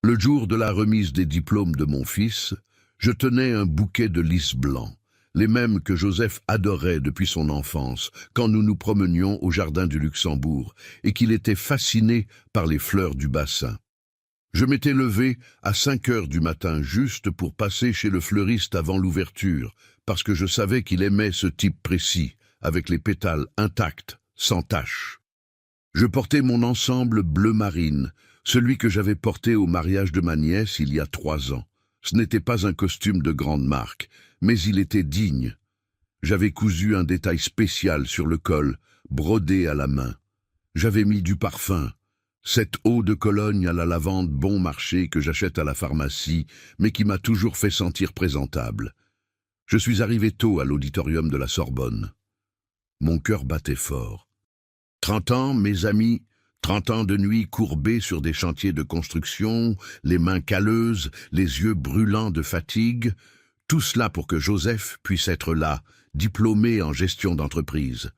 Le jour de la remise des diplômes de mon fils, je tenais un bouquet de lys blancs, les mêmes que Joseph adorait depuis son enfance, quand nous nous promenions au jardin du Luxembourg, et qu'il était fasciné par les fleurs du bassin. Je m'étais levé à 5 heures du matin juste pour passer chez le fleuriste avant l'ouverture, parce que je savais qu'il aimait ce type précis, avec les pétales intacts, sans tache. Je portais mon ensemble bleu marine, celui que j'avais porté au mariage de ma nièce il y a 3 ans. Ce n'était pas un costume de grande marque, mais il était digne. J'avais cousu un détail spécial sur le col, brodé à la main. J'avais mis du parfum, cette eau de Cologne à la lavande bon marché que j'achète à la pharmacie, mais qui m'a toujours fait sentir présentable. Je suis arrivé tôt à l'auditorium de la Sorbonne. Mon cœur battait fort. 30 ans, mes amis, 30 ans de nuit courbés sur des chantiers de construction, les mains calleuses, les yeux brûlants de fatigue, tout cela pour que Joseph puisse être là, diplômé en gestion d'entreprise.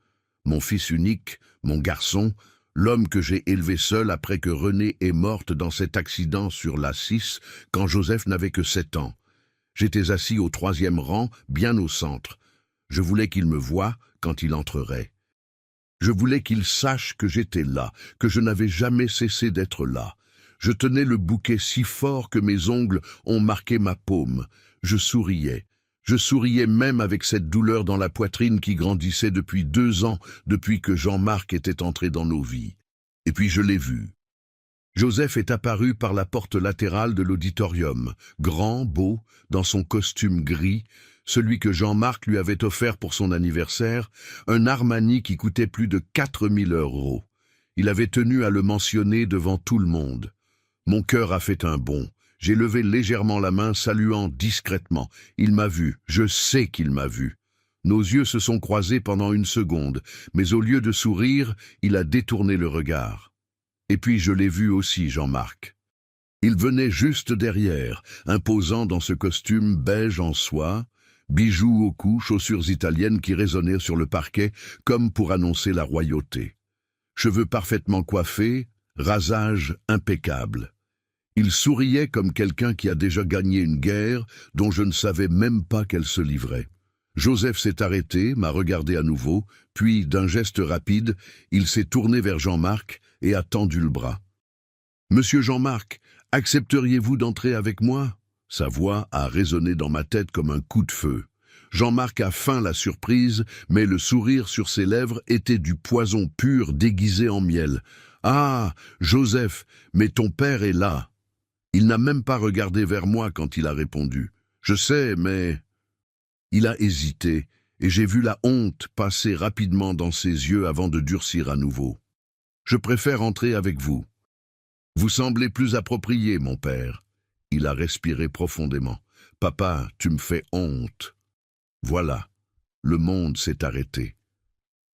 Mon fils unique, mon garçon, l'homme que j'ai élevé seul après que Renée est morte dans cet accident sur l'A6 quand Joseph n'avait que 7 ans. J'étais assis au 3e rang, bien au centre. Je voulais qu'il me voie quand il entrerait. Je voulais qu'il sache que j'étais là, que je n'avais jamais cessé d'être là. Je tenais le bouquet si fort que mes ongles ont marqué ma paume. Je souriais. Je souriais même avec cette douleur dans la poitrine qui grandissait depuis 2 ans, depuis que Jean-Marc était entré dans nos vies. Et puis je l'ai vu. Joseph est apparu par la porte latérale de l'auditorium, grand, beau, dans son costume gris, celui que Jean-Marc lui avait offert pour son anniversaire, un Armani qui coûtait plus de 4 000 €. Il avait tenu à le mentionner devant tout le monde. Mon cœur a fait un bond. J'ai levé légèrement la main, saluant discrètement. Il m'a vu, je sais qu'il m'a vu. Nos yeux se sont croisés pendant 1 seconde, mais au lieu de sourire, il a détourné le regard. Et puis je l'ai vu aussi, Jean-Marc. Il venait juste derrière, imposant dans ce costume beige en soie, bijoux au cou, chaussures italiennes qui résonnaient sur le parquet comme pour annoncer la royauté. Cheveux parfaitement coiffés, rasage impeccable. Il souriait comme quelqu'un qui a déjà gagné une guerre dont je ne savais même pas qu'elle se livrait. Joseph s'est arrêté, m'a regardé à nouveau, puis, d'un geste rapide, il s'est tourné vers Jean-Marc et a tendu le bras. « Monsieur Jean-Marc, accepteriez-vous d'entrer avec moi ?» Sa voix a résonné dans ma tête comme un coup de feu. Jean-Marc a feint la surprise, mais le sourire sur ses lèvres était du poison pur déguisé en miel. « Ah, Joseph, mais ton père est là !» Il n'a même pas regardé vers moi quand il a répondu. « Je sais, mais... » Il a hésité, et j'ai vu la honte passer rapidement dans ses yeux avant de durcir à nouveau. « Je préfère entrer avec vous. Vous semblez plus approprié, mon père. » Il a respiré profondément. « Papa, tu me fais honte. » Voilà, le monde s'est arrêté.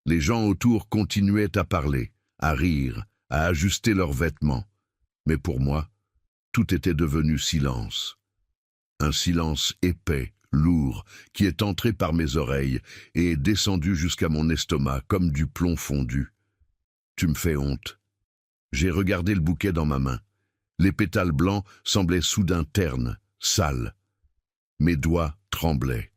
Les gens autour continuaient à parler, à rire, à ajuster leurs vêtements. Mais pour moi, tout était devenu silence. Un silence épais, lourd, qui est entré par mes oreilles et est descendu jusqu'à mon estomac comme du plomb fondu. Tu me fais honte. J'ai regardé le bouquet dans ma main. Les pétales blancs semblaient soudain ternes, sales. Mes doigts tremblaient.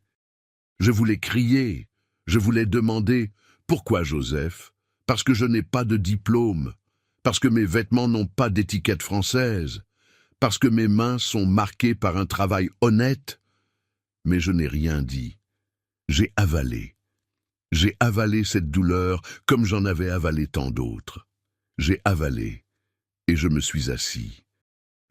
Je voulais crier, je voulais demander « Pourquoi Joseph ? Parce que je n'ai pas de diplôme, parce que mes vêtements n'ont pas d'étiquette française, parce que mes mains sont marquées par un travail honnête. » Mais je n'ai rien dit. J'ai avalé. J'ai avalé cette douleur comme j'en avais avalé tant d'autres. J'ai avalé et je me suis assis.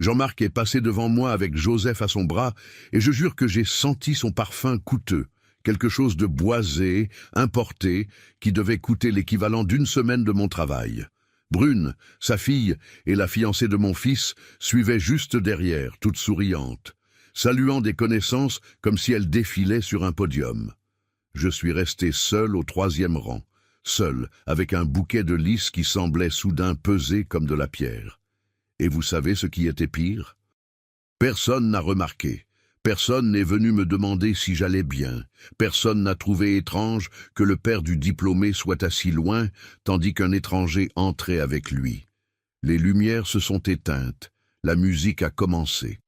Jean-Marc est passé devant moi avec Joseph à son bras et je jure que j'ai senti son parfum coûteux, quelque chose de boisé, importé, qui devait coûter l'équivalent d'1 semaine de mon travail. Brune, sa fille et la fiancée de mon fils suivaient juste derrière, toutes souriantes, saluant des connaissances comme si elles défilaient sur un podium. Je suis resté seul au 3e rang, seul, avec un bouquet de lys qui semblait soudain peser comme de la pierre. Et vous savez ce qui était pire ? Personne n'a remarqué. Personne n'est venu me demander si j'allais bien. Personne n'a trouvé étrange que le père du diplômé soit assis loin, tandis qu'un étranger entrait avec lui. Les lumières se sont éteintes. La musique a commencé.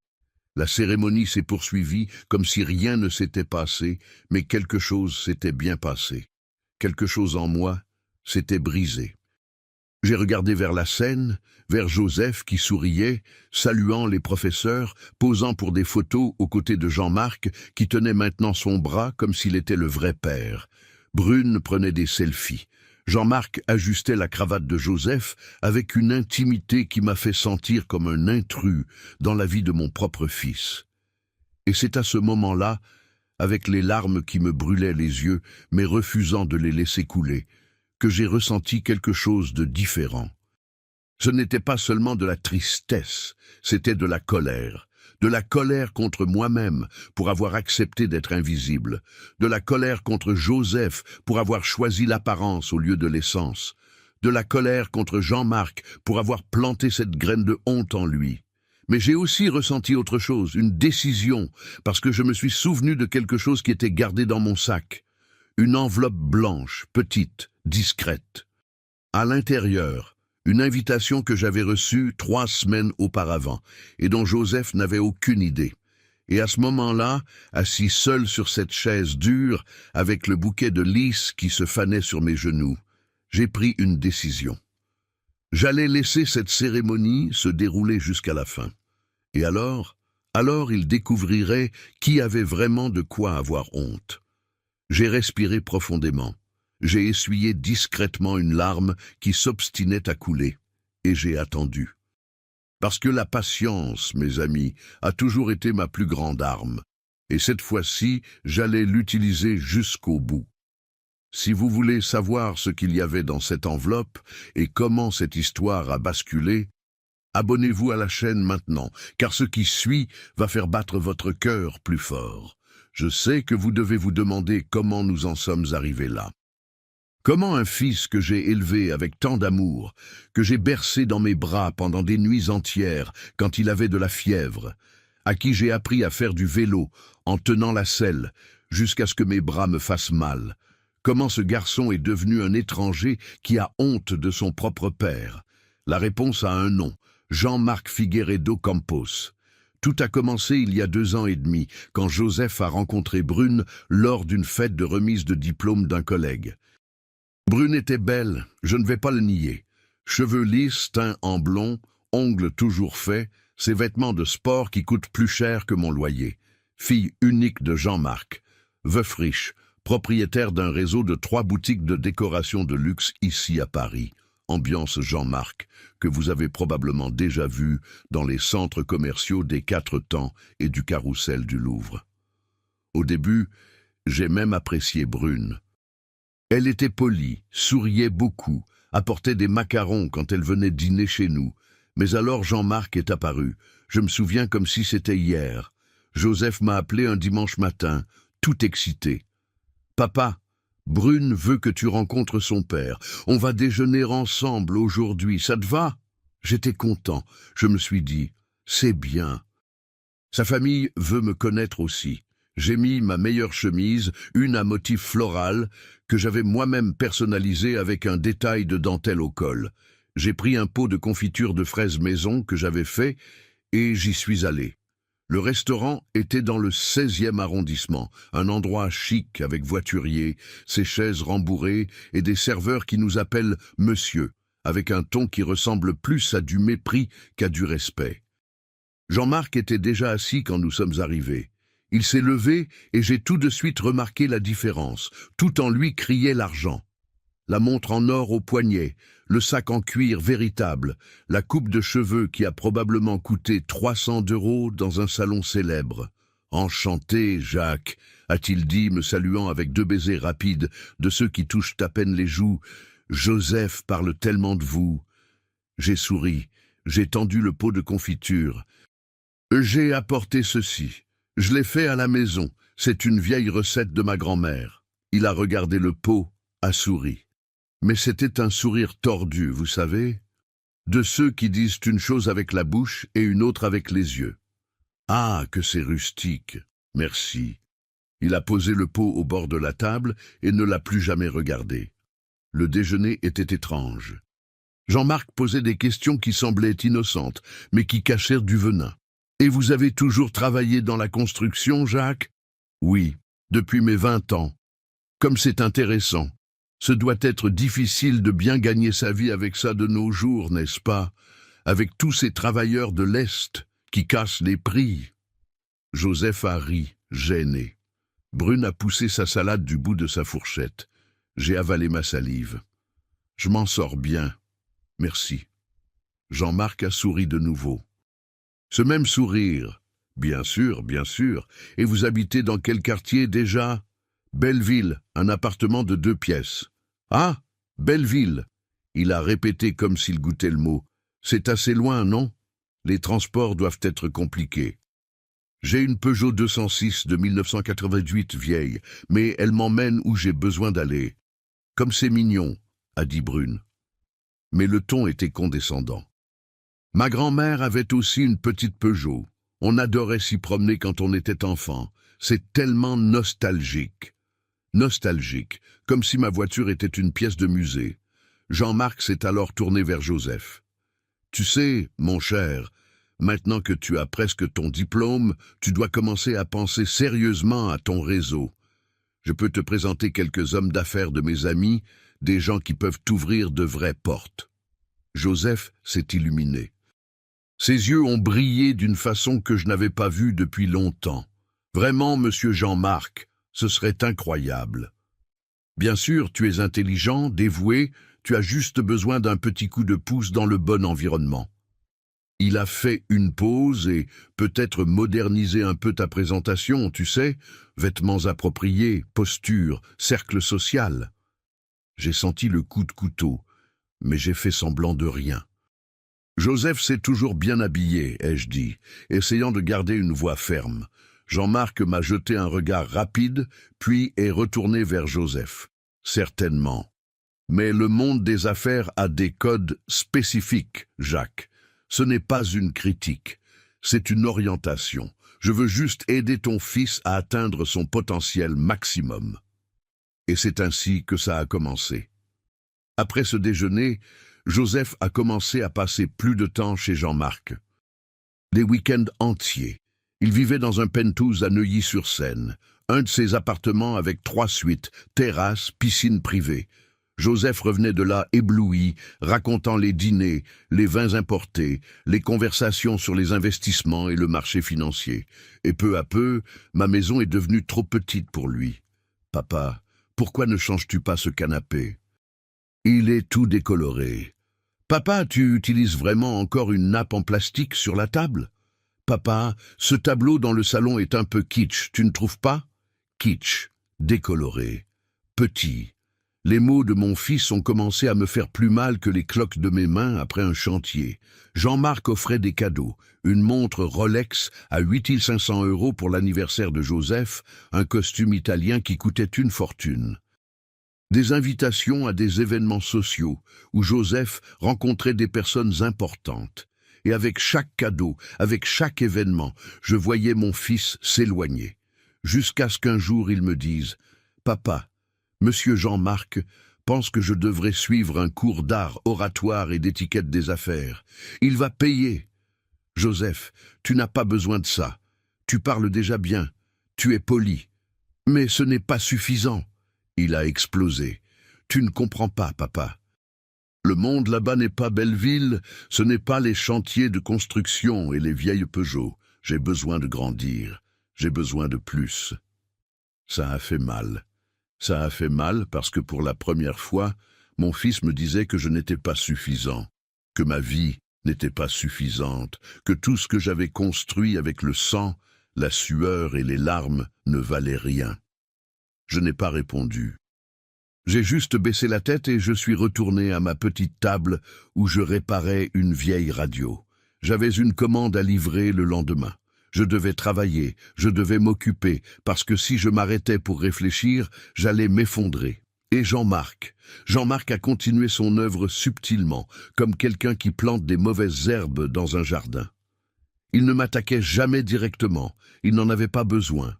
La cérémonie s'est poursuivie comme si rien ne s'était passé, mais quelque chose s'était bien passé. Quelque chose en moi s'était brisé. J'ai regardé vers la scène, vers Joseph qui souriait, saluant les professeurs, posant pour des photos aux côtés de Jean-Marc qui tenait maintenant son bras comme s'il était le vrai père. Brune prenait des selfies. Jean-Marc ajustait la cravate de Joseph avec une intimité qui m'a fait sentir comme un intrus dans la vie de mon propre fils. Et c'est à ce moment-là, avec les larmes qui me brûlaient les yeux, mais refusant de les laisser couler, que j'ai ressenti quelque chose de différent. Ce n'était pas seulement de la tristesse, c'était de la colère contre moi-même pour avoir accepté d'être invisible, de la colère contre Joseph pour avoir choisi l'apparence au lieu de l'essence, de la colère contre Jean-Marc pour avoir planté cette graine de honte en lui. Mais j'ai aussi ressenti autre chose, une décision, parce que je me suis souvenu de quelque chose qui était gardé dans mon sac. Une enveloppe blanche, petite, discrète. À l'intérieur, une invitation que j'avais reçue 3 semaines auparavant et dont Joseph n'avait aucune idée. Et à ce moment-là, assis seul sur cette chaise dure, avec le bouquet de lys qui se fanait sur mes genoux, j'ai pris une décision. J'allais laisser cette cérémonie se dérouler jusqu'à la fin. Et alors il découvrirait qui avait vraiment de quoi avoir honte. J'ai respiré profondément. J'ai essuyé discrètement une larme qui s'obstinait à couler, et j'ai attendu. Parce que la patience, mes amis, a toujours été ma plus grande arme, et cette fois-ci, j'allais l'utiliser jusqu'au bout. Si vous voulez savoir ce qu'il y avait dans cette enveloppe et comment cette histoire a basculé, abonnez-vous à la chaîne maintenant, car ce qui suit va faire battre votre cœur plus fort. Je sais que vous devez vous demander comment nous en sommes arrivés là. Comment un fils que j'ai élevé avec tant d'amour, que j'ai bercé dans mes bras pendant des nuits entières quand il avait de la fièvre, à qui j'ai appris à faire du vélo en tenant la selle jusqu'à ce que mes bras me fassent mal, comment ce garçon est devenu un étranger qui a honte de son propre père? La réponse a un nom, Jean-Marc Figueiredo Campos. Tout a commencé il y a 2 ans et demi, quand Joseph a rencontré Brune lors d'une fête de remise de diplôme d'un collègue. Brune était belle, je ne vais pas le nier. Cheveux lisses, teint en blond, ongles toujours faits, ses vêtements de sport qui coûtent plus cher que mon loyer. Fille unique de Jean-Marc, veuf riche, propriétaire d'un réseau de 3 boutiques de décoration de luxe ici à Paris. Ambiance Jean-Marc, que vous avez probablement déjà vu dans les centres commerciaux des 4 temps et du Carrousel du Louvre. Au début, j'ai même apprécié Brune. Elle était polie, souriait beaucoup, apportait des macarons quand elle venait dîner chez nous. Mais alors Jean-Marc est apparu. Je me souviens comme si c'était hier. Joseph m'a appelé un dimanche matin, tout excité. « Papa, Brune veut que tu rencontres son père. On va déjeuner ensemble aujourd'hui, ça te va ?» J'étais content. Je me suis dit « C'est bien. » Sa famille veut me connaître aussi. J'ai mis ma meilleure chemise, une à motif floral, que j'avais moi-même personnalisée avec un détail de dentelle au col. J'ai pris un pot de confiture de fraises maison que j'avais fait et j'y suis allé. Le restaurant était dans le 16e arrondissement, un endroit chic avec voiturier, ses chaises rembourrées et des serveurs qui nous appellent « monsieur », avec un ton qui ressemble plus à du mépris qu'à du respect. Jean-Marc était déjà assis quand nous sommes arrivés. Il s'est levé et j'ai tout de suite remarqué la différence. Tout en lui criait l'argent. La montre en or au poignet, le sac en cuir véritable, la coupe de cheveux qui a probablement coûté 300 € dans un salon célèbre. « Enchanté, Jacques », a-t-il dit, me saluant avec 2 baisers rapides, de ceux qui touchent à peine les joues. « Joseph parle tellement de vous. » J'ai souri, j'ai tendu le pot de confiture. « J'ai apporté ceci. Je l'ai fait à la maison. C'est une vieille recette de ma grand-mère. » Il a regardé le pot, a souri. Mais c'était un sourire tordu, vous savez, de ceux qui disent une chose avec la bouche et une autre avec les yeux. « Ah, que c'est rustique. Merci. » Il a posé le pot au bord de la table et ne l'a plus jamais regardé. Le déjeuner était étrange. Jean-Marc posait des questions qui semblaient innocentes, mais qui cachèrent du venin. « Et vous avez toujours travaillé dans la construction, Jacques ?»« Oui, depuis mes 20 ans. Comme c'est intéressant. Ce doit être difficile de bien gagner sa vie avec ça de nos jours, n'est-ce pas? Avec tous ces travailleurs de l'Est qui cassent les prix. » Joseph a ri, gêné. Brune a poussé sa salade du bout de sa fourchette. J'ai avalé ma salive. « Je m'en sors bien. Merci. » Jean-Marc a souri de nouveau. Ce même sourire. « Bien sûr, bien sûr. Et vous habitez dans quel quartier déjà ?»« Belleville, un appartement de 2 pièces. »« Ah, Belleville !» Il a répété comme s'il goûtait le mot. « C'est assez loin, non? Les transports doivent être compliqués. » J'ai une Peugeot 206 de 1988 vieille, mais elle m'emmène où j'ai besoin d'aller. « Comme c'est mignon », a dit Brune. Mais le ton était condescendant. Ma grand-mère avait aussi une petite Peugeot. On adorait s'y promener quand on était enfant. C'est tellement nostalgique. Nostalgique, comme si ma voiture était une pièce de musée. Jean-Marc s'est alors tourné vers Joseph. « Tu sais, mon cher, maintenant que tu as presque ton diplôme, tu dois commencer à penser sérieusement à ton réseau. Je peux te présenter quelques hommes d'affaires de mes amis, des gens qui peuvent t'ouvrir de vraies portes. » Joseph s'est illuminé. Ses yeux ont brillé d'une façon que je n'avais pas vue depuis longtemps. Vraiment, monsieur Jean-Marc, ce serait incroyable. Bien sûr, tu es intelligent, dévoué, tu as juste besoin d'un petit coup de pouce dans le bon environnement. Il a fait une pause et peut-être modernisé un peu ta présentation, tu sais, vêtements appropriés, posture, cercle social. J'ai senti le coup de couteau, mais j'ai fait semblant de rien. Joseph s'est toujours bien habillé, ai-je dit, essayant de garder une voix ferme. Jean-Marc m'a jeté un regard rapide, puis est retourné vers Joseph. Certainement. Mais le monde des affaires a des codes spécifiques, Jacques. Ce n'est pas une critique, c'est une orientation. Je veux juste aider ton fils à atteindre son potentiel maximum. Et c'est ainsi que ça a commencé. Après ce déjeuner, Joseph a commencé à passer plus de temps chez Jean-Marc. Des week-ends entiers. Il vivait dans un penthouse à Neuilly-sur-Seine, un de ses appartements avec 3 suites, terrasse, piscine privée. Joseph revenait de là ébloui, racontant les dîners, les vins importés, les conversations sur les investissements et le marché financier. Et peu à peu, ma maison est devenue trop petite pour lui. « Papa, pourquoi ne changes-tu pas ce canapé ?»« Il est tout décoloré. »« Papa, tu utilises vraiment encore une nappe en plastique sur la table ? » ?»« Papa, ce tableau dans le salon est un peu kitsch, tu ne trouves pas ? » Kitsch, décoloré, petit. Les mots de mon fils ont commencé à me faire plus mal que les cloques de mes mains après un chantier. Jean-Marc offrait des cadeaux, une montre Rolex à 8 500 € pour l'anniversaire de Joseph, un costume italien qui coûtait une fortune. Des invitations à des événements sociaux où Joseph rencontrait des personnes importantes. Et avec chaque cadeau, avec chaque événement, je voyais mon fils s'éloigner. Jusqu'à ce qu'un jour il me dise « Papa, Monsieur Jean-Marc pense que je devrais suivre un cours d'art oratoire et d'étiquette des affaires. Il va payer. Joseph, tu n'as pas besoin de ça. Tu parles déjà bien. Tu es poli. Mais ce n'est pas suffisant. » Il a explosé. « Tu ne comprends pas, papa. Le monde là-bas n'est pas Belleville, ce n'est pas les chantiers de construction et les vieilles Peugeot. J'ai besoin de grandir. J'ai besoin de plus. » Ça a fait mal. Ça a fait mal parce que pour la première fois, mon fils me disait que je n'étais pas suffisant, que ma vie n'était pas suffisante, que tout ce que j'avais construit avec le sang, la sueur et les larmes ne valait rien. Je n'ai pas répondu. J'ai juste baissé la tête et je suis retourné à ma petite table où je réparais une vieille radio. J'avais une commande à livrer le lendemain. Je devais travailler, je devais m'occuper, parce que si je m'arrêtais pour réfléchir, j'allais m'effondrer. Et Jean-Marc a continué son œuvre subtilement, comme quelqu'un qui plante des mauvaises herbes dans un jardin. Il ne m'attaquait jamais directement, il n'en avait pas besoin.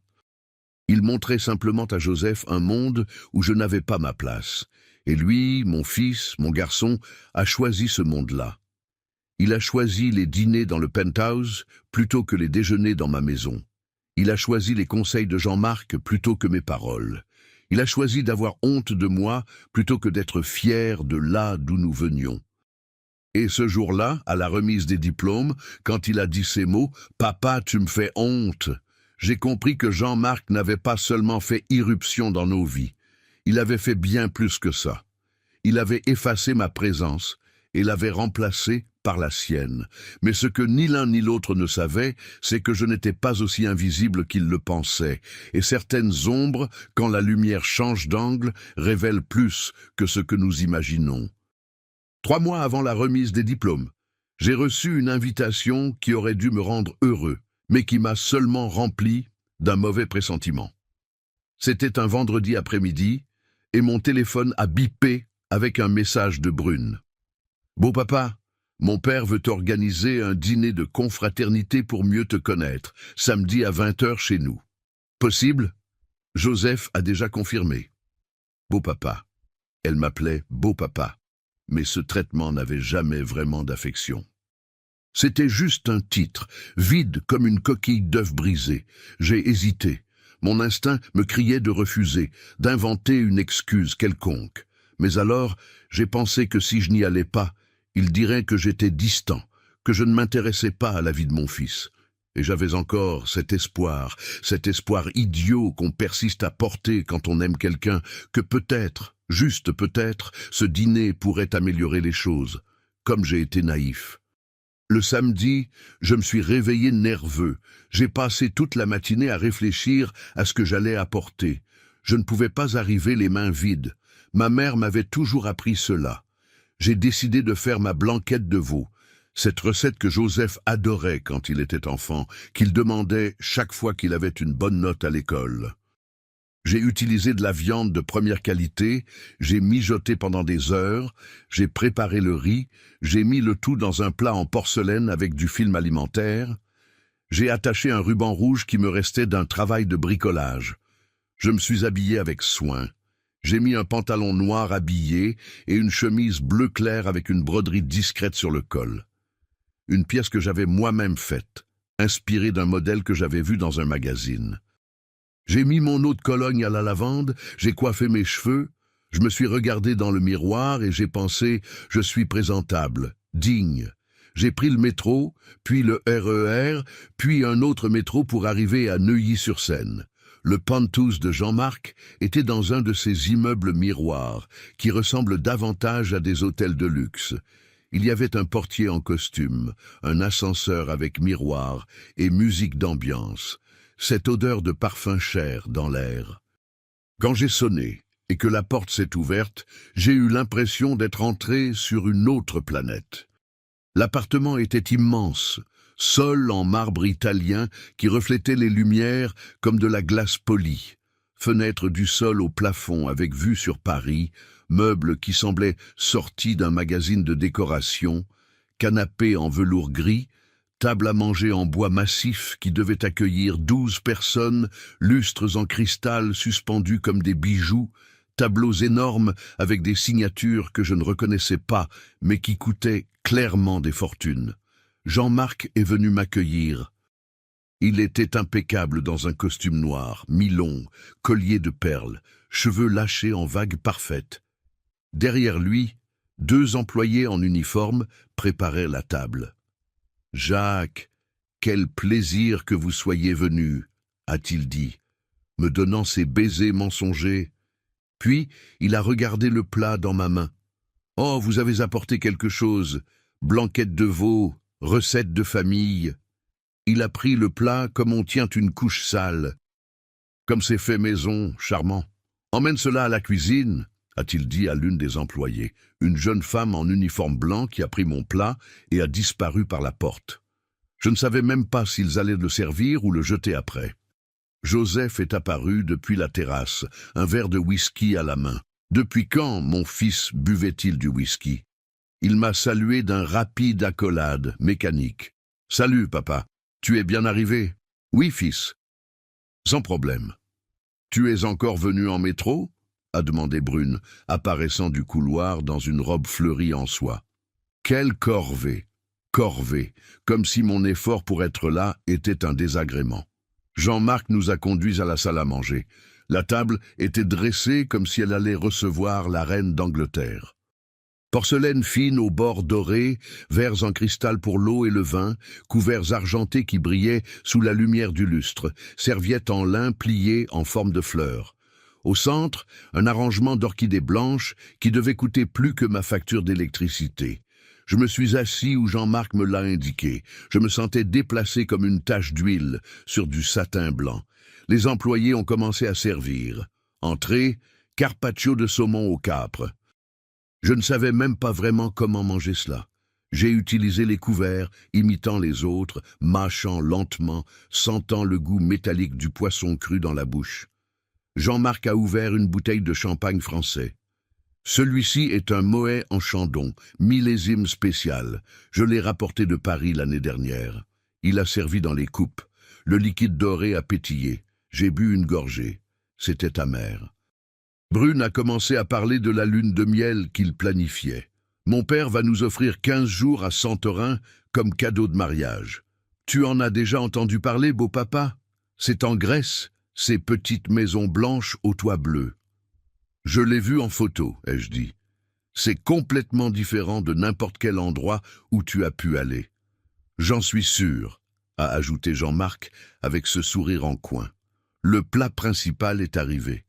Il montrait simplement à Joseph un monde où je n'avais pas ma place. Et lui, mon fils, mon garçon, a choisi ce monde-là. Il a choisi les dîners dans le penthouse plutôt que les déjeuners dans ma maison. Il a choisi les conseils de Jean-Marc plutôt que mes paroles. Il a choisi d'avoir honte de moi plutôt que d'être fier de là d'où nous venions. Et ce jour-là, à la remise des diplômes, quand il a dit ces mots, « Papa, tu me fais honte », j'ai compris que Jean-Marc n'avait pas seulement fait irruption dans nos vies. Il avait fait bien plus que ça. Il avait effacé ma présence et l'avait remplacée par la sienne. Mais ce que ni l'un ni l'autre ne savaient, c'est que je n'étais pas aussi invisible qu'ils le pensaient. Et certaines ombres, quand la lumière change d'angle, révèlent plus que ce que nous imaginons. 3 mois avant la remise des diplômes, j'ai reçu une invitation qui aurait dû me rendre heureux, mais qui m'a seulement rempli d'un mauvais pressentiment. C'était un vendredi après-midi, et mon téléphone a bipé avec un message de Brune. « Beau papa, mon père veut organiser un dîner de confraternité pour mieux te connaître, samedi à 20h chez nous. Possible ? Joseph a déjà confirmé. Beau papa. Elle m'appelait Beau papa, mais ce traitement n'avait jamais vraiment d'affection. C'était juste un titre, vide comme une coquille d'œuf brisée. J'ai hésité. Mon instinct me criait de refuser, d'inventer une excuse quelconque. Mais alors, j'ai pensé que si je n'y allais pas, il dirait que j'étais distant, que je ne m'intéressais pas à la vie de mon fils. Et j'avais encore cet espoir idiot qu'on persiste à porter quand on aime quelqu'un, que peut-être, juste peut-être, ce dîner pourrait améliorer les choses, comme j'ai été naïf. Le samedi, je me suis réveillé nerveux. J'ai passé toute la matinée à réfléchir à ce que j'allais apporter. Je ne pouvais pas arriver les mains vides. Ma mère m'avait toujours appris cela. J'ai décidé de faire ma blanquette de veau, cette recette que Joseph adorait quand il était enfant, qu'il demandait chaque fois qu'il avait une bonne note à l'école. J'ai utilisé de la viande de première qualité, j'ai mijoté pendant des heures, j'ai préparé le riz, j'ai mis le tout dans un plat en porcelaine avec du film alimentaire. J'ai attaché un ruban rouge qui me restait d'un travail de bricolage. Je me suis habillé avec soin. J'ai mis un pantalon noir habillé et une chemise bleu clair avec une broderie discrète sur le col. Une pièce que j'avais moi-même faite, inspirée d'un modèle que j'avais vu dans un magazine. J'ai mis mon eau de Cologne à la lavande, j'ai coiffé mes cheveux, je me suis regardé dans le miroir et j'ai pensé « je suis présentable, digne ». J'ai pris le métro, puis le RER, puis un autre métro pour arriver à Neuilly-sur-Seine. Le Penthouse de Jean-Marc était dans un de ces immeubles miroirs qui ressemblent davantage à des hôtels de luxe. Il y avait un portier en costume, un ascenseur avec miroir et musique d'ambiance. Cette odeur de parfum cher dans l'air. Quand j'ai sonné et que la porte s'est ouverte, j'ai eu l'impression d'être entré sur une autre planète. L'appartement était immense, sol en marbre italien qui reflétait les lumières comme de la glace polie, fenêtre du sol au plafond avec vue sur Paris, meubles qui semblaient sortis d'un magazine de décoration, canapé en velours gris, table à manger en bois massif qui devait accueillir 12 personnes, lustres en cristal suspendus comme des bijoux, tableaux énormes avec des signatures que je ne reconnaissais pas, mais qui coûtaient clairement des fortunes. Jean-Marc est venu m'accueillir. Il était impeccable dans un costume noir, mi-long, collier de perles, cheveux lâchés en vagues parfaites. Derrière lui, 2 employés en uniforme préparaient la table. « Jacques, quel plaisir que vous soyez venu, a-t-il dit, me donnant ses baisers mensongers. Puis il a regardé le plat dans ma main. « Oh, vous avez apporté quelque chose, blanquette de veau, recette de famille. » Il a pris le plat comme on tient une couche sale. « Comme c'est fait maison, charmant. Emmène cela à la cuisine, » a-t-il dit à l'une des employées, une jeune femme en uniforme blanc qui a pris mon plat et a disparu par la porte. Je ne savais même pas s'ils allaient le servir ou le jeter après. Joseph est apparu depuis la terrasse, un verre de whisky à la main. Depuis quand mon fils buvait-il du whisky? Il m'a salué d'un rapide accolade mécanique. « Salut, papa. Tu es bien arrivé? »« Oui, fils. »« Sans problème. Tu es encore venu en métro ?» a demandé Brune, apparaissant du couloir dans une robe fleurie en soie. Quelle corvée! Corvée, comme si mon effort pour être là était un désagrément. Jean-Marc nous a conduits à la salle à manger. La table était dressée comme si elle allait recevoir la reine d'Angleterre. Porcelaine fine aux bords dorés, verres en cristal pour l'eau et le vin, couverts argentés qui brillaient sous la lumière du lustre, serviettes en lin pliées en forme de fleurs. Au centre, un arrangement d'orchidées blanches qui devait coûter plus que ma facture d'électricité. Je me suis assis où Jean-Marc me l'a indiqué. Je me sentais déplacé comme une tache d'huile sur du satin blanc. Les employés ont commencé à servir. Entrée, carpaccio de saumon au capre. Je ne savais même pas vraiment comment manger cela. J'ai utilisé les couverts, imitant les autres, mâchant lentement, sentant le goût métallique du poisson cru dans la bouche. Jean-Marc a ouvert une bouteille de champagne français. Celui-ci est un Moët en Chandon, millésime spécial. Je l'ai rapporté de Paris l'année dernière. Il a servi dans les coupes. Le liquide doré a pétillé. J'ai bu une gorgée. C'était amer. Brune a commencé à parler de la lune de miel qu'il planifiait. Mon père va nous offrir 15 jours à Santorin comme cadeau de mariage. Tu en as déjà entendu parler, beau papa? C'est en Grèce, ces petites maisons blanches aux toits bleus. Je l'ai vu en photo, ai-je dit. C'est complètement différent de n'importe quel endroit où tu as pu aller. J'en suis sûr, a ajouté Jean-Marc avec ce sourire en coin. Le plat principal est arrivé.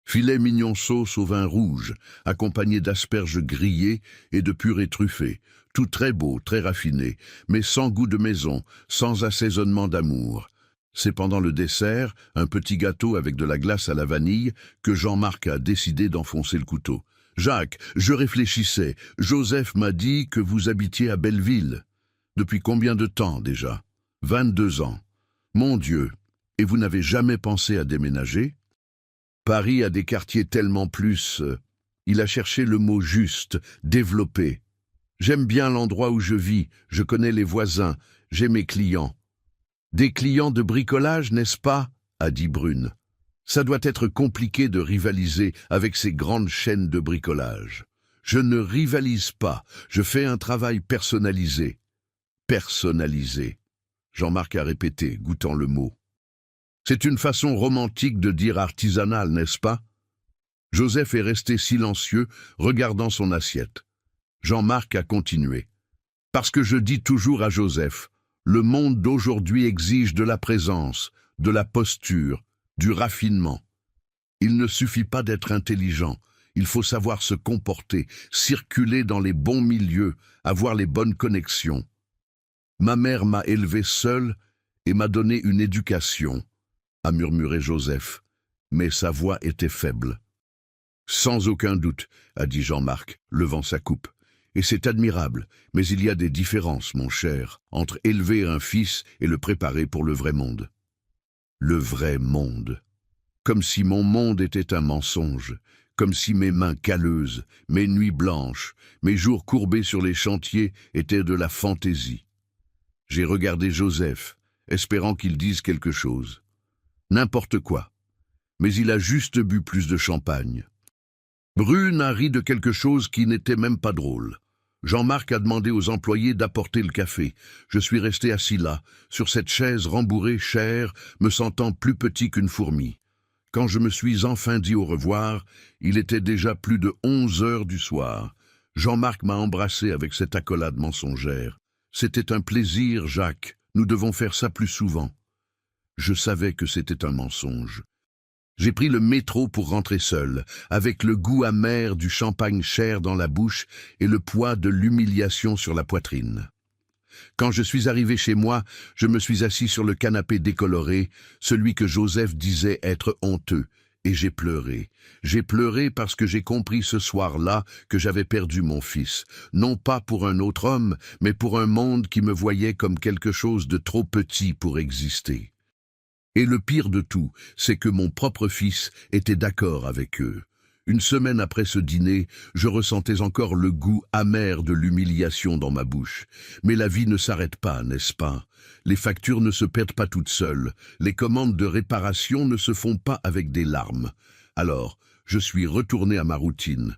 Filet mignon sauce au vin rouge, accompagné d'asperges grillées et de purée truffée, tout très beau, très raffiné, mais sans goût de maison, sans assaisonnement d'amour. C'est pendant le dessert, un petit gâteau avec de la glace à la vanille, que Jean-Marc a décidé d'enfoncer le couteau. « Jacques, je réfléchissais. Joseph m'a dit que vous habitiez à Belleville. Depuis combien de temps déjà? 22 ans. Mon Dieu, et vous n'avez jamais pensé à déménager? Paris a des quartiers tellement plus... Il a cherché le mot juste, développé. J'aime bien l'endroit où je vis, je connais les voisins, j'ai mes clients. Des clients de bricolage, n'est-ce pas? A dit Brune. Ça doit être compliqué de rivaliser avec ces grandes chaînes de bricolage. Je ne rivalise pas, je fais un travail personnalisé. Personnalisé. Jean-Marc a répété, goûtant le mot. C'est une façon romantique de dire artisanal, n'est-ce pas? Joseph est resté silencieux, regardant son assiette. Jean-Marc a continué. Parce que je dis toujours à Joseph, le monde d'aujourd'hui exige de la présence, de la posture, du raffinement. Il ne suffit pas d'être intelligent, il faut savoir se comporter, circuler dans les bons milieux, avoir les bonnes connexions. Ma mère m'a élevé seule et m'a donné une éducation, a murmuré Joseph, mais sa voix était faible. Sans aucun doute, a dit Jean-Marc, levant sa coupe. Et c'est admirable, mais il y a des différences, mon cher, entre élever un fils et le préparer pour le vrai monde. Le vrai monde. Comme si mon monde était un mensonge, comme si mes mains calleuses, mes nuits blanches, mes jours courbés sur les chantiers étaient de la fantaisie. J'ai regardé Joseph, espérant qu'il dise quelque chose. N'importe quoi. Mais il a juste bu plus de champagne. Brune a ri de quelque chose qui n'était même pas drôle. Jean-Marc a demandé aux employés d'apporter le café. Je suis resté assis là, sur cette chaise rembourrée chère, me sentant plus petit qu'une fourmi. Quand je me suis enfin dit au revoir, il était déjà plus de 11 heures du soir. Jean-Marc m'a embrassé avec cette accolade mensongère. C'était un plaisir, Jacques. Nous devons faire ça plus souvent. Je savais que c'était un mensonge. J'ai pris le métro pour rentrer seul, avec le goût amer du champagne cher dans la bouche et le poids de l'humiliation sur la poitrine. Quand je suis arrivé chez moi, je me suis assis sur le canapé décoloré, celui que Joseph disait être honteux, et j'ai pleuré. J'ai pleuré parce que j'ai compris ce soir-là que j'avais perdu mon fils, non pas pour un autre homme, mais pour un monde qui me voyait comme quelque chose de trop petit pour exister. Et le pire de tout, c'est que mon propre fils était d'accord avec eux. Une semaine après ce dîner, je ressentais encore le goût amer de l'humiliation dans ma bouche. Mais la vie ne s'arrête pas, n'est-ce pas? Les factures ne se perdent pas toutes seules. Les commandes de réparation ne se font pas avec des larmes. Alors, je suis retourné à ma routine.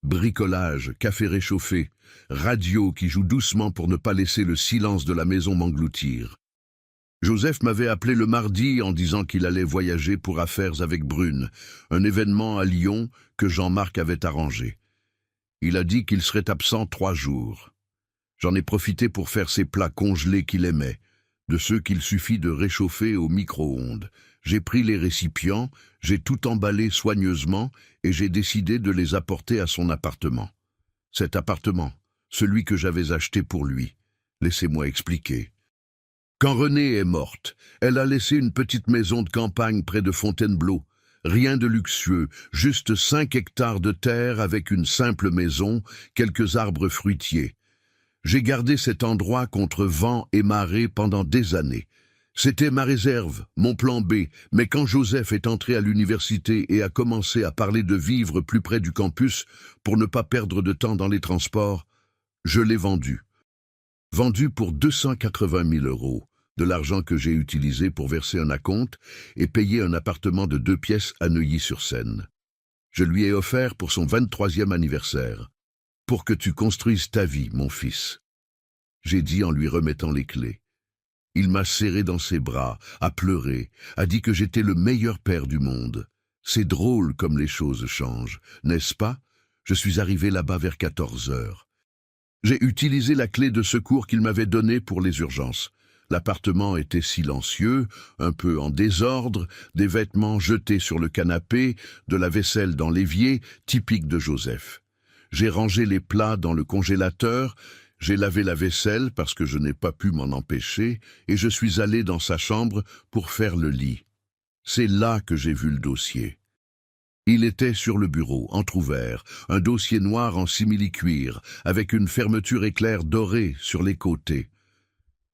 Bricolage, café réchauffé, radio qui joue doucement pour ne pas laisser le silence de la maison m'engloutir. Joseph m'avait appelé le mardi en disant qu'il allait voyager pour affaires avec Brune, un événement à Lyon que Jean-Marc avait arrangé. Il a dit qu'il serait absent 3 jours. J'en ai profité pour faire ces plats congelés qu'il aimait, de ceux qu'il suffit de réchauffer au micro-ondes. J'ai pris les récipients, j'ai tout emballé soigneusement et j'ai décidé de les apporter à son appartement. Cet appartement, celui que j'avais acheté pour lui. Laissez-moi expliquer. Quand Renée est morte, elle a laissé une petite maison de campagne près de Fontainebleau. Rien de luxueux, juste 5 hectares de terre avec une simple maison, quelques arbres fruitiers. J'ai gardé cet endroit contre vent et marée pendant des années. C'était ma réserve, mon plan B, mais quand Joseph est entré à l'université et a commencé à parler de vivre plus près du campus pour ne pas perdre de temps dans les transports, je l'ai vendu. Vendu pour 280 000 €, de l'argent que j'ai utilisé pour verser un acompte et payer un appartement de 2 pièces à Neuilly-sur-Seine. Je lui ai offert pour son 23e anniversaire. Pour que tu construises ta vie, mon fils. J'ai dit en lui remettant les clés. Il m'a serré dans ses bras, a pleuré, a dit que j'étais le meilleur père du monde. C'est drôle comme les choses changent, n'est-ce pas? Je suis arrivé là-bas vers 14 heures. J'ai utilisé la clé de secours qu'il m'avait donnée pour les urgences. L'appartement était silencieux, un peu en désordre, des vêtements jetés sur le canapé, de la vaisselle dans l'évier, typique de Joseph. J'ai rangé les plats dans le congélateur, j'ai lavé la vaisselle parce que je n'ai pas pu m'en empêcher, et je suis allé dans sa chambre pour faire le lit. C'est là que j'ai vu le dossier. Il était sur le bureau, entrouvert, un dossier noir en simili-cuir, avec une fermeture éclair dorée sur les côtés.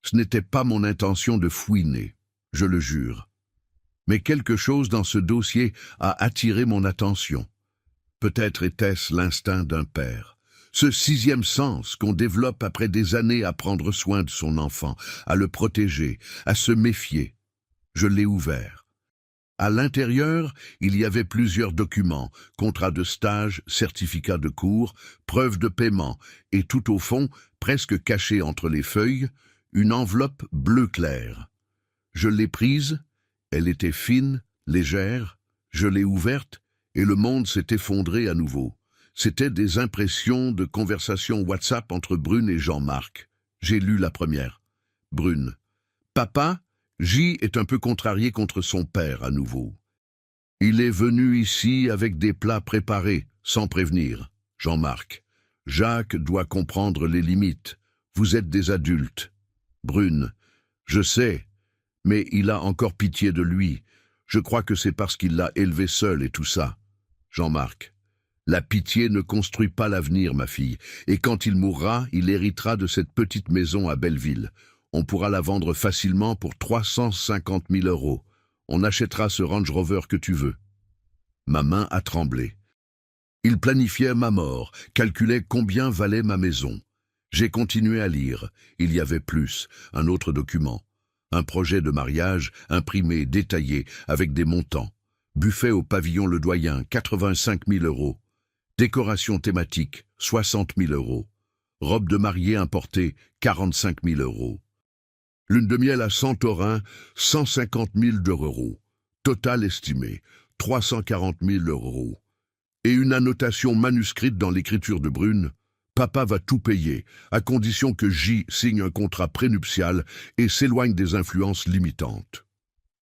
Ce n'était pas mon intention de fouiner, je le jure. Mais quelque chose dans ce dossier a attiré mon attention. Peut-être était-ce l'instinct d'un père. Ce 6e sens qu'on développe après des années à prendre soin de son enfant, à le protéger, à se méfier. Je l'ai ouvert. À l'intérieur, il y avait plusieurs documents, contrats de stage, certificats de cours, preuves de paiement, et tout au fond, presque caché entre les feuilles, une enveloppe bleu clair. Je l'ai prise, elle était fine, légère, je l'ai ouverte, et le monde s'est effondré à nouveau. C'était des impressions de conversation WhatsApp entre Brune et Jean-Marc. J'ai lu la première. Brune. Papa, J est un peu contrarié contre son père à nouveau. Il est venu ici avec des plats préparés, sans prévenir. Jean-Marc. Jacques doit comprendre les limites. Vous êtes des adultes. Brune. Je sais, mais il a encore pitié de lui. Je crois que c'est parce qu'il l'a élevé seul et tout ça. Jean-Marc. La pitié ne construit pas l'avenir, ma fille, et quand il mourra, il héritera de cette petite maison à Belleville. On pourra la vendre facilement pour 350 000 €. On achètera ce Range Rover que tu veux. Ma main a tremblé. Il planifiait ma mort, calculait combien valait ma maison. J'ai continué à lire. Il y avait plus, un autre document. Un projet de mariage, imprimé, détaillé, avec des montants. Buffet au pavillon Le Doyen, 85 000 €. Décoration thématique, 60 000 €. Robe de mariée importée, 45 000 €. Lune de miel à Santorin, 150 000 €. Total estimé, 340 000 €. Et une annotation manuscrite dans l'écriture de Brune. Papa va tout payer, à condition que J signe un contrat prénuptial et s'éloigne des influences limitantes.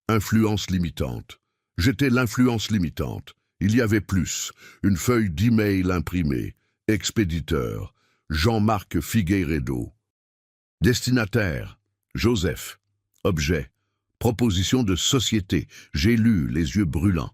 Influence limitante. J'étais l'influence limitante. Il y avait plus. Une feuille d'email imprimée. Expéditeur. Jean-Marc Figueiredo. Destinataire. Joseph. Objet. Proposition de société. J'ai lu, les yeux brûlants.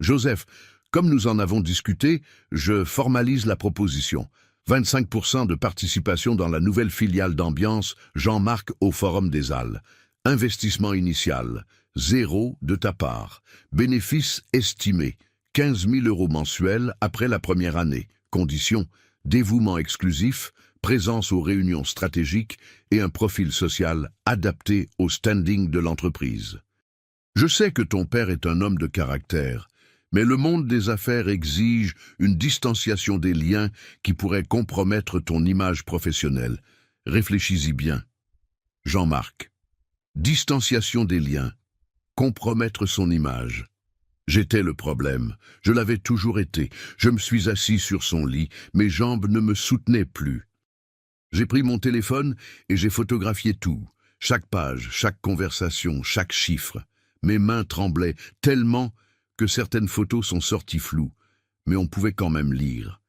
Joseph, comme nous en avons discuté, je formalise la proposition. 25% de participation dans la nouvelle filiale d'Ambiance Jean-Marc au Forum des Halles. Investissement initial. 0 de ta part. Bénéfice estimé. 15 000 € mensuels après la première année. Conditions. Dévouement exclusif, présence aux réunions stratégiques et un profil social adapté au standing de l'entreprise. Je sais que ton père est un homme de caractère, Mais le monde des affaires exige une distanciation des liens qui pourrait compromettre ton image professionnelle. Réfléchis-y bien. Jean-Marc. Distanciation des liens. Compromettre son image. J'étais le problème. Je l'avais toujours été. Je me suis assis sur son lit. Mes jambes ne me soutenaient plus. J'ai pris mon téléphone et j'ai photographié tout. Chaque page, chaque conversation, chaque chiffre. Mes mains tremblaient tellement que certaines photos sont sorties floues, mais on pouvait quand même lire.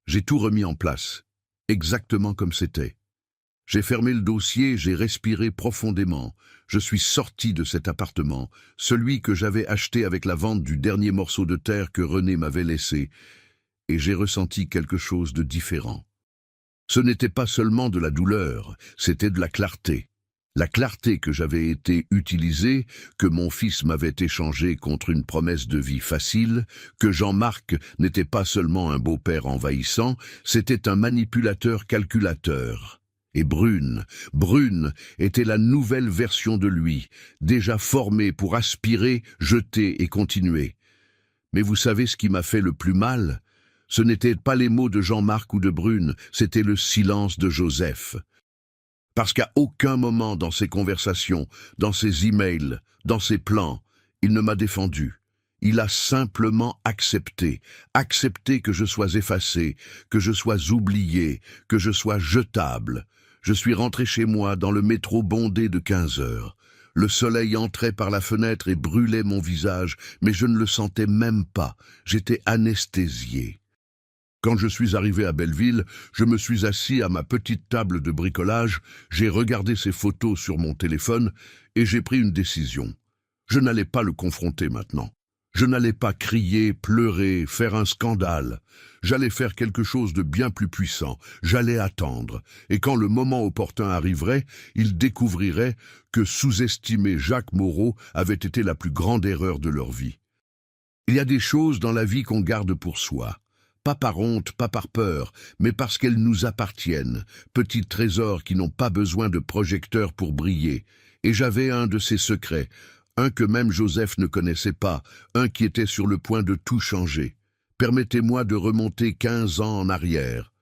J'ai tout remis en place, exactement comme c'était. J'ai fermé le dossier, j'ai respiré profondément. Je suis sorti de cet appartement, celui que j'avais acheté avec la vente du dernier morceau de terre que René m'avait laissé, et j'ai ressenti quelque chose de différent. Ce n'était pas seulement de la douleur, c'était de la clarté. La clarté que j'avais été utilisée, que mon fils m'avait échangée contre une promesse de vie facile, que Jean-Marc n'était pas seulement un beau-père envahissant, c'était un manipulateur calculateur. Et Brune était la nouvelle version de lui, déjà formée pour aspirer, jeter et continuer. Mais vous savez ce qui m'a fait le plus mal? Ce n'étaient pas les mots de Jean-Marc ou de Brune, c'était le silence de Joseph. Parce qu'à aucun moment dans ses conversations, dans ses emails, dans ses plans, il ne m'a défendu. Il a simplement accepté que je sois effacé, que je sois oublié, que je sois jetable. Je suis rentré chez moi dans le métro bondé de 15 heures. Le soleil entrait par la fenêtre et brûlait mon visage, mais je ne le sentais même pas. J'étais anesthésié. Quand je suis arrivé à Belleville, je me suis assis à ma petite table de bricolage, j'ai regardé ces photos sur mon téléphone et j'ai pris une décision. Je n'allais pas le confronter maintenant. Je n'allais pas crier, pleurer, faire un scandale. J'allais faire quelque chose de bien plus puissant. J'allais attendre. Et quand le moment opportun arriverait, il découvrirait que sous-estimer Jacques Moreau avait été la plus grande erreur de leur vie. Il y a des choses dans la vie qu'on garde pour soi. Pas par honte, pas par peur, mais parce qu'elles nous appartiennent, petits trésors qui n'ont pas besoin de projecteurs pour briller. Et j'avais un de ces secrets, un que même Joseph ne connaissait pas, un qui était sur le point de tout changer. Permettez-moi de remonter 15 ans en arrière.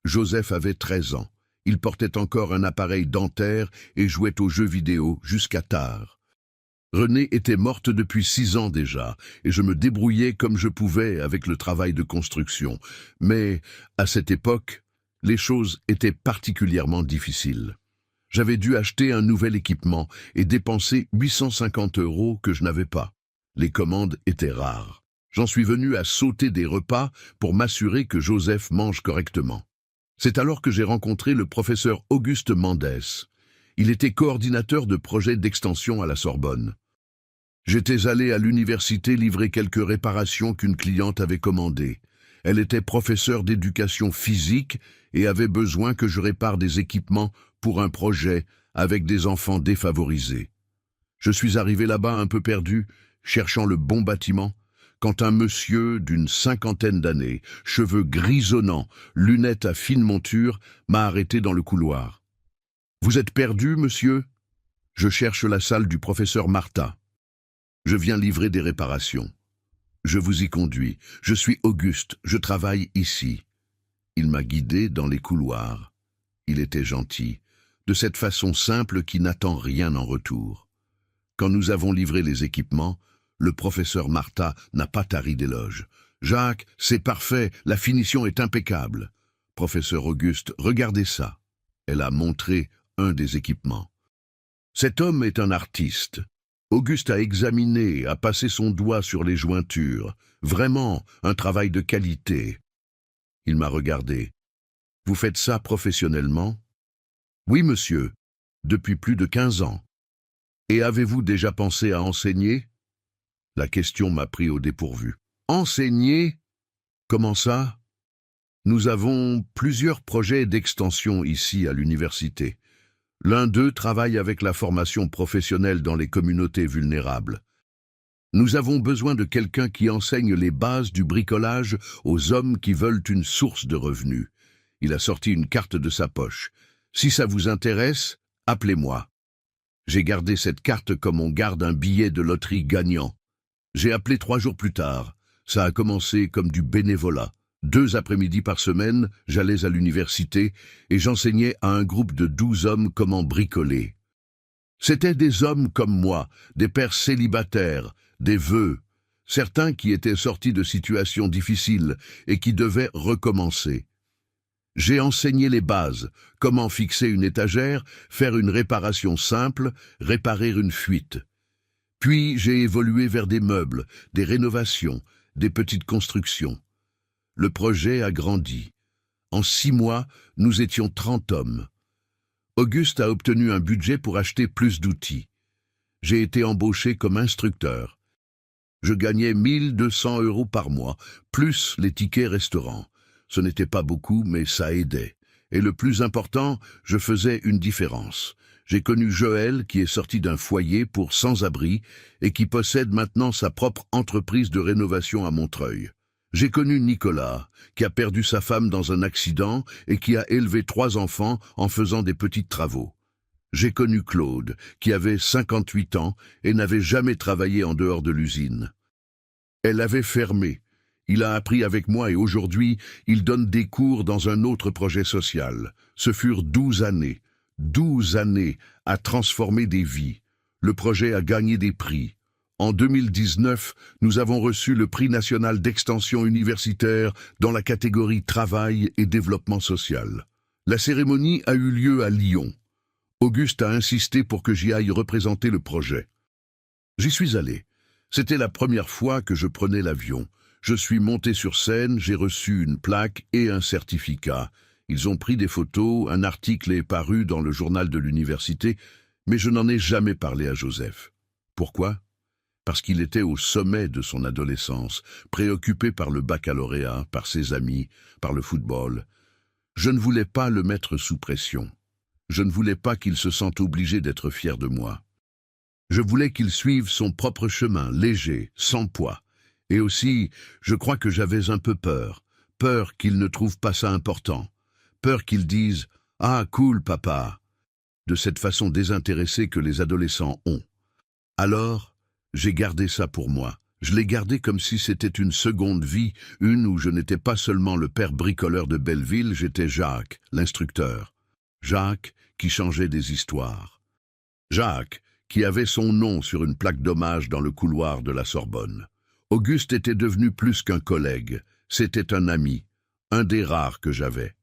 Joseph avait 13 ans. Il portait encore un appareil dentaire et jouait aux jeux vidéo jusqu'à tard. Renée était morte depuis 6 ans déjà, et je me débrouillais comme je pouvais avec le travail de construction. Mais, à cette époque, les choses étaient particulièrement difficiles. J'avais dû acheter un nouvel équipement et dépenser 850 € que je n'avais pas. Les commandes étaient rares. J'en suis venu à sauter des repas pour m'assurer que Joseph mange correctement. C'est alors que j'ai rencontré le professeur Auguste Mendès. Il était coordinateur de projets d'extension à la Sorbonne. J'étais allé à l'université livrer quelques réparations qu'une cliente avait commandées. Elle était professeure d'éducation physique et avait besoin que je répare des équipements pour un projet avec des enfants défavorisés. Je suis arrivé là-bas un peu perdu, cherchant le bon bâtiment, quand un monsieur d'une 50aine d'années, cheveux grisonnants, lunettes à fine monture, m'a arrêté dans le couloir. « Vous êtes perdu, monsieur ? Je cherche la salle du professeur Martha. Je viens livrer des réparations. Je vous y conduis. Je suis Auguste, je travaille ici. » Il m'a guidé dans les couloirs. Il était gentil, de cette façon simple qui n'attend rien en retour. Quand nous avons livré les équipements, le professeur Martha n'a pas tari d'éloges. « Jacques, c'est parfait, la finition est impeccable. » « Professeur Auguste, regardez ça. » Elle a montré un des équipements. Cet homme est un artiste. Auguste a examiné, a passé son doigt sur les jointures. Vraiment, un travail de qualité. Il m'a regardé. « Vous faites ça professionnellement ?»« Oui, monsieur, depuis plus de 15 ans. »« Et avez-vous déjà pensé à enseigner ?» La question m'a pris au dépourvu. « Enseigner ? Comment ça ? » Nous avons plusieurs projets d'extension ici à l'université. L'un d'eux travaille avec la formation professionnelle dans les communautés vulnérables. Nous avons besoin de quelqu'un qui enseigne les bases du bricolage aux hommes qui veulent une source de revenus. Il a sorti une carte de sa poche. « Si ça vous intéresse, appelez-moi. » J'ai gardé cette carte comme on garde un billet de loterie gagnant. J'ai appelé 3 jours plus tard. Ça a commencé comme du bénévolat. 2 après-midi par semaine, j'allais à l'université et j'enseignais à un groupe de 12 hommes comment bricoler. C'étaient des hommes comme moi, des pères célibataires, des veuves, certains qui étaient sortis de situations difficiles et qui devaient recommencer. J'ai enseigné les bases, comment fixer une étagère, faire une réparation simple, réparer une fuite. Puis j'ai évolué vers des meubles, des rénovations, des petites constructions. Le projet a grandi. En 6 mois, nous étions 30 hommes. Auguste a obtenu un budget pour acheter plus d'outils. J'ai été embauché comme instructeur. Je gagnais 1200 € par mois, plus les tickets restaurants. Ce n'était pas beaucoup, mais ça aidait. Et le plus important, je faisais une différence. J'ai connu Joël, qui est sorti d'un foyer pour sans-abri et qui possède maintenant sa propre entreprise de rénovation à Montreuil. J'ai connu Nicolas, qui a perdu sa femme dans un accident et qui a élevé 3 enfants en faisant des petits travaux. J'ai connu Claude, qui avait 58 ans et n'avait jamais travaillé en dehors de l'usine. Elle avait fermé. Il a appris avec moi et aujourd'hui, il donne des cours dans un autre projet social. Ce furent 12 années. 12 années à transformer des vies. Le projet a gagné des prix. En 2019, nous avons reçu le prix national d'extension universitaire dans la catégorie Travail et développement social. La cérémonie a eu lieu à Lyon. Auguste a insisté pour que j'y aille représenter le projet. J'y suis allé. C'était la première fois que je prenais l'avion. Je suis monté sur scène, j'ai reçu une plaque et un certificat. Ils ont pris des photos, un article est paru dans le journal de l'université, mais je n'en ai jamais parlé à Joseph. Pourquoi ? Parce qu'il était au sommet de son adolescence, préoccupé par le baccalauréat, par ses amis, par le football. Je ne voulais pas le mettre sous pression. Je ne voulais pas qu'il se sente obligé d'être fier de moi. Je voulais qu'il suive son propre chemin, léger, sans poids. Et aussi, je crois que j'avais un peu peur. Peur qu'il ne trouve pas ça important. Peur qu'il dise « Ah, cool, papa !» de cette façon désintéressée que les adolescents ont. Alors, j'ai gardé ça pour moi. Je l'ai gardé comme si c'était une seconde vie, une où je n'étais pas seulement le père bricoleur de Belleville, j'étais Jacques, l'instructeur. Jacques qui changeait des histoires. Jacques qui avait son nom sur une plaque d'hommage dans le couloir de la Sorbonne. Auguste était devenu plus qu'un collègue, c'était un ami, un des rares que j'avais.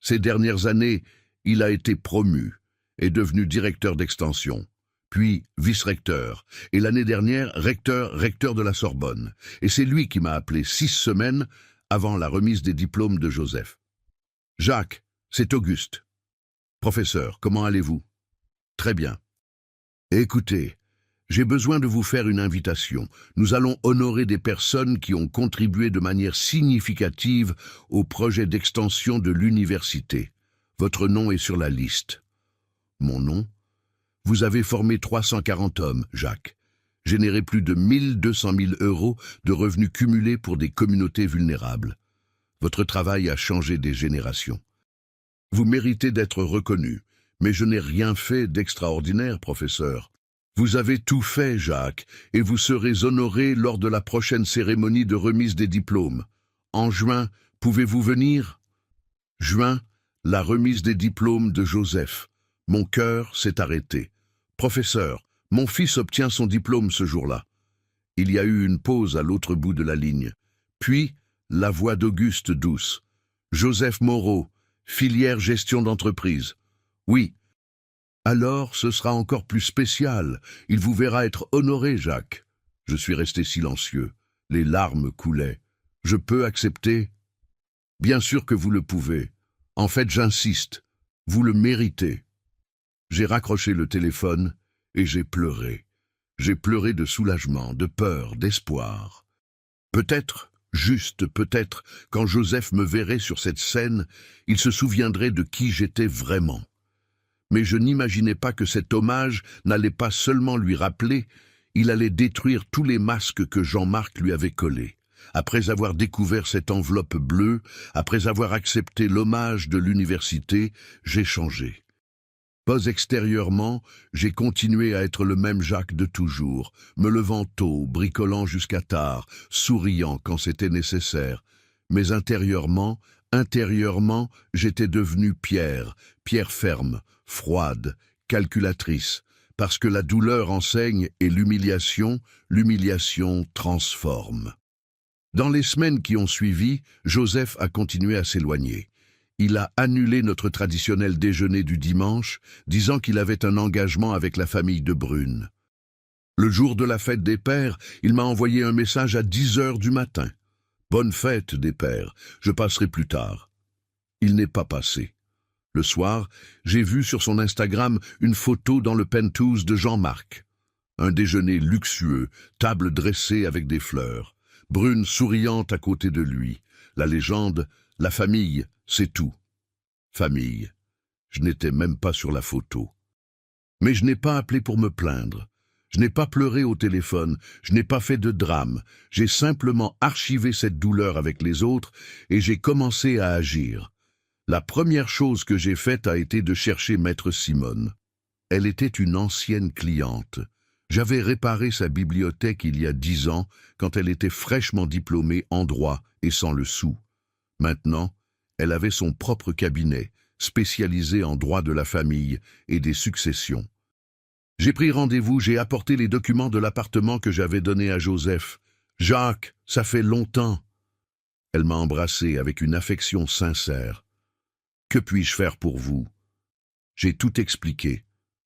Ces dernières années, il a été promu, est devenu directeur d'extension. Puis vice-recteur, et l'année dernière, recteur de la Sorbonne. Et c'est lui qui m'a appelé 6 semaines avant la remise des diplômes de Joseph. « Jacques, c'est Auguste. »« Professeur, comment allez-vous ?»« Très bien. »« Écoutez, j'ai besoin de vous faire une invitation. Nous allons honorer des personnes qui ont contribué de manière significative au projet d'extension de l'université. Votre nom est sur la liste. » Mon nom ? Vous avez formé 340 hommes, Jacques. Généré plus de 1200 000 € de revenus cumulés pour des communautés vulnérables. Votre travail a changé des générations. Vous méritez d'être reconnu, mais je n'ai rien fait d'extraordinaire, professeur. Vous avez tout fait, Jacques, et vous serez honoré lors de la prochaine cérémonie de remise des diplômes. En juin, pouvez-vous venir ? Juin, la remise des diplômes de Joseph. Mon cœur s'est arrêté. Professeur, mon fils obtient son diplôme ce jour-là. Il y a eu une pause à l'autre bout de la ligne. Puis, la voix d'Auguste douce. Joseph Moreau, filière gestion d'entreprise. Oui. Alors, ce sera encore plus spécial. Il vous verra être honoré, Jacques. Je suis resté silencieux. Les larmes coulaient. Je peux accepter ? Bien sûr que vous le pouvez. En fait, j'insiste. Vous le méritez. J'ai raccroché le téléphone et j'ai pleuré. J'ai pleuré de soulagement, de peur, d'espoir. Peut-être, juste peut-être, quand Joseph me verrait sur cette scène, il se souviendrait de qui j'étais vraiment. Mais je n'imaginais pas que cet hommage n'allait pas seulement lui rappeler, il allait détruire tous les masques que Jean-Marc lui avait collés. Après avoir découvert cette enveloppe bleue, après avoir accepté l'hommage de l'université, j'ai changé. Pas extérieurement, j'ai continué à être le même Jacques de toujours, me levant tôt, bricolant jusqu'à tard, souriant quand c'était nécessaire. Mais intérieurement, j'étais devenu Pierre, Pierre ferme, froide, calculatrice, parce que la douleur enseigne et l'humiliation transforme. Dans les semaines qui ont suivi, Joseph a continué à s'éloigner. Il a annulé notre traditionnel déjeuner du dimanche, disant qu'il avait un engagement avec la famille de Brune. Le jour de la fête des pères, il m'a envoyé un message à 10 heures du matin. « Bonne fête des pères, je passerai plus tard. » Il n'est pas passé. Le soir, j'ai vu sur son Instagram une photo dans le penthouse de Jean-Marc. Un déjeuner luxueux, table dressée avec des fleurs. Brune souriante à côté de lui. La légende, la famille, c'est tout. Famille. Je n'étais même pas sur la photo. Mais je n'ai pas appelé pour me plaindre. Je n'ai pas pleuré au téléphone, je n'ai pas fait de drame. J'ai simplement archivé cette douleur avec les autres et j'ai commencé à agir. La première chose que j'ai faite a été de chercher Maître Simone. Elle était une ancienne cliente. J'avais réparé sa bibliothèque il y a 10 ans, quand elle était fraîchement diplômée en droit et sans le sou. Maintenant, elle avait son propre cabinet, spécialisé en droit de la famille et des successions. J'ai pris rendez-vous, j'ai apporté les documents de l'appartement que j'avais donné à Joseph. « Jacques, ça fait longtemps !» Elle m'a embrassé avec une affection sincère. « Que puis-je faire pour vous ?» J'ai tout expliqué.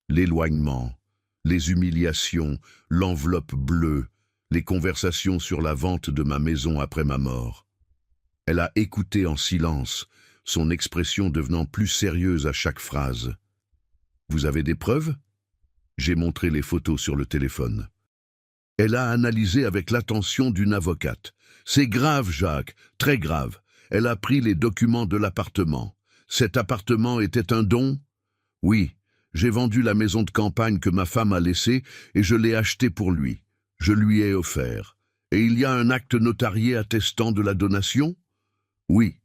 L'éloignement, les humiliations, l'enveloppe bleue, les conversations sur la vente de ma maison après ma mort. Elle a écouté en silence, son expression devenant plus sérieuse à chaque phrase. « Vous avez des preuves ?» J'ai montré les photos sur le téléphone. Elle a analysé avec l'attention d'une avocate. « C'est grave, Jacques, très grave. Elle a pris les documents de l'appartement. Cet appartement était un don ? Oui, j'ai vendu la maison de campagne que ma femme a laissée et je l'ai achetée pour lui. Je lui ai offert. Et il y a un acte notarié attestant de la donation ? Oui.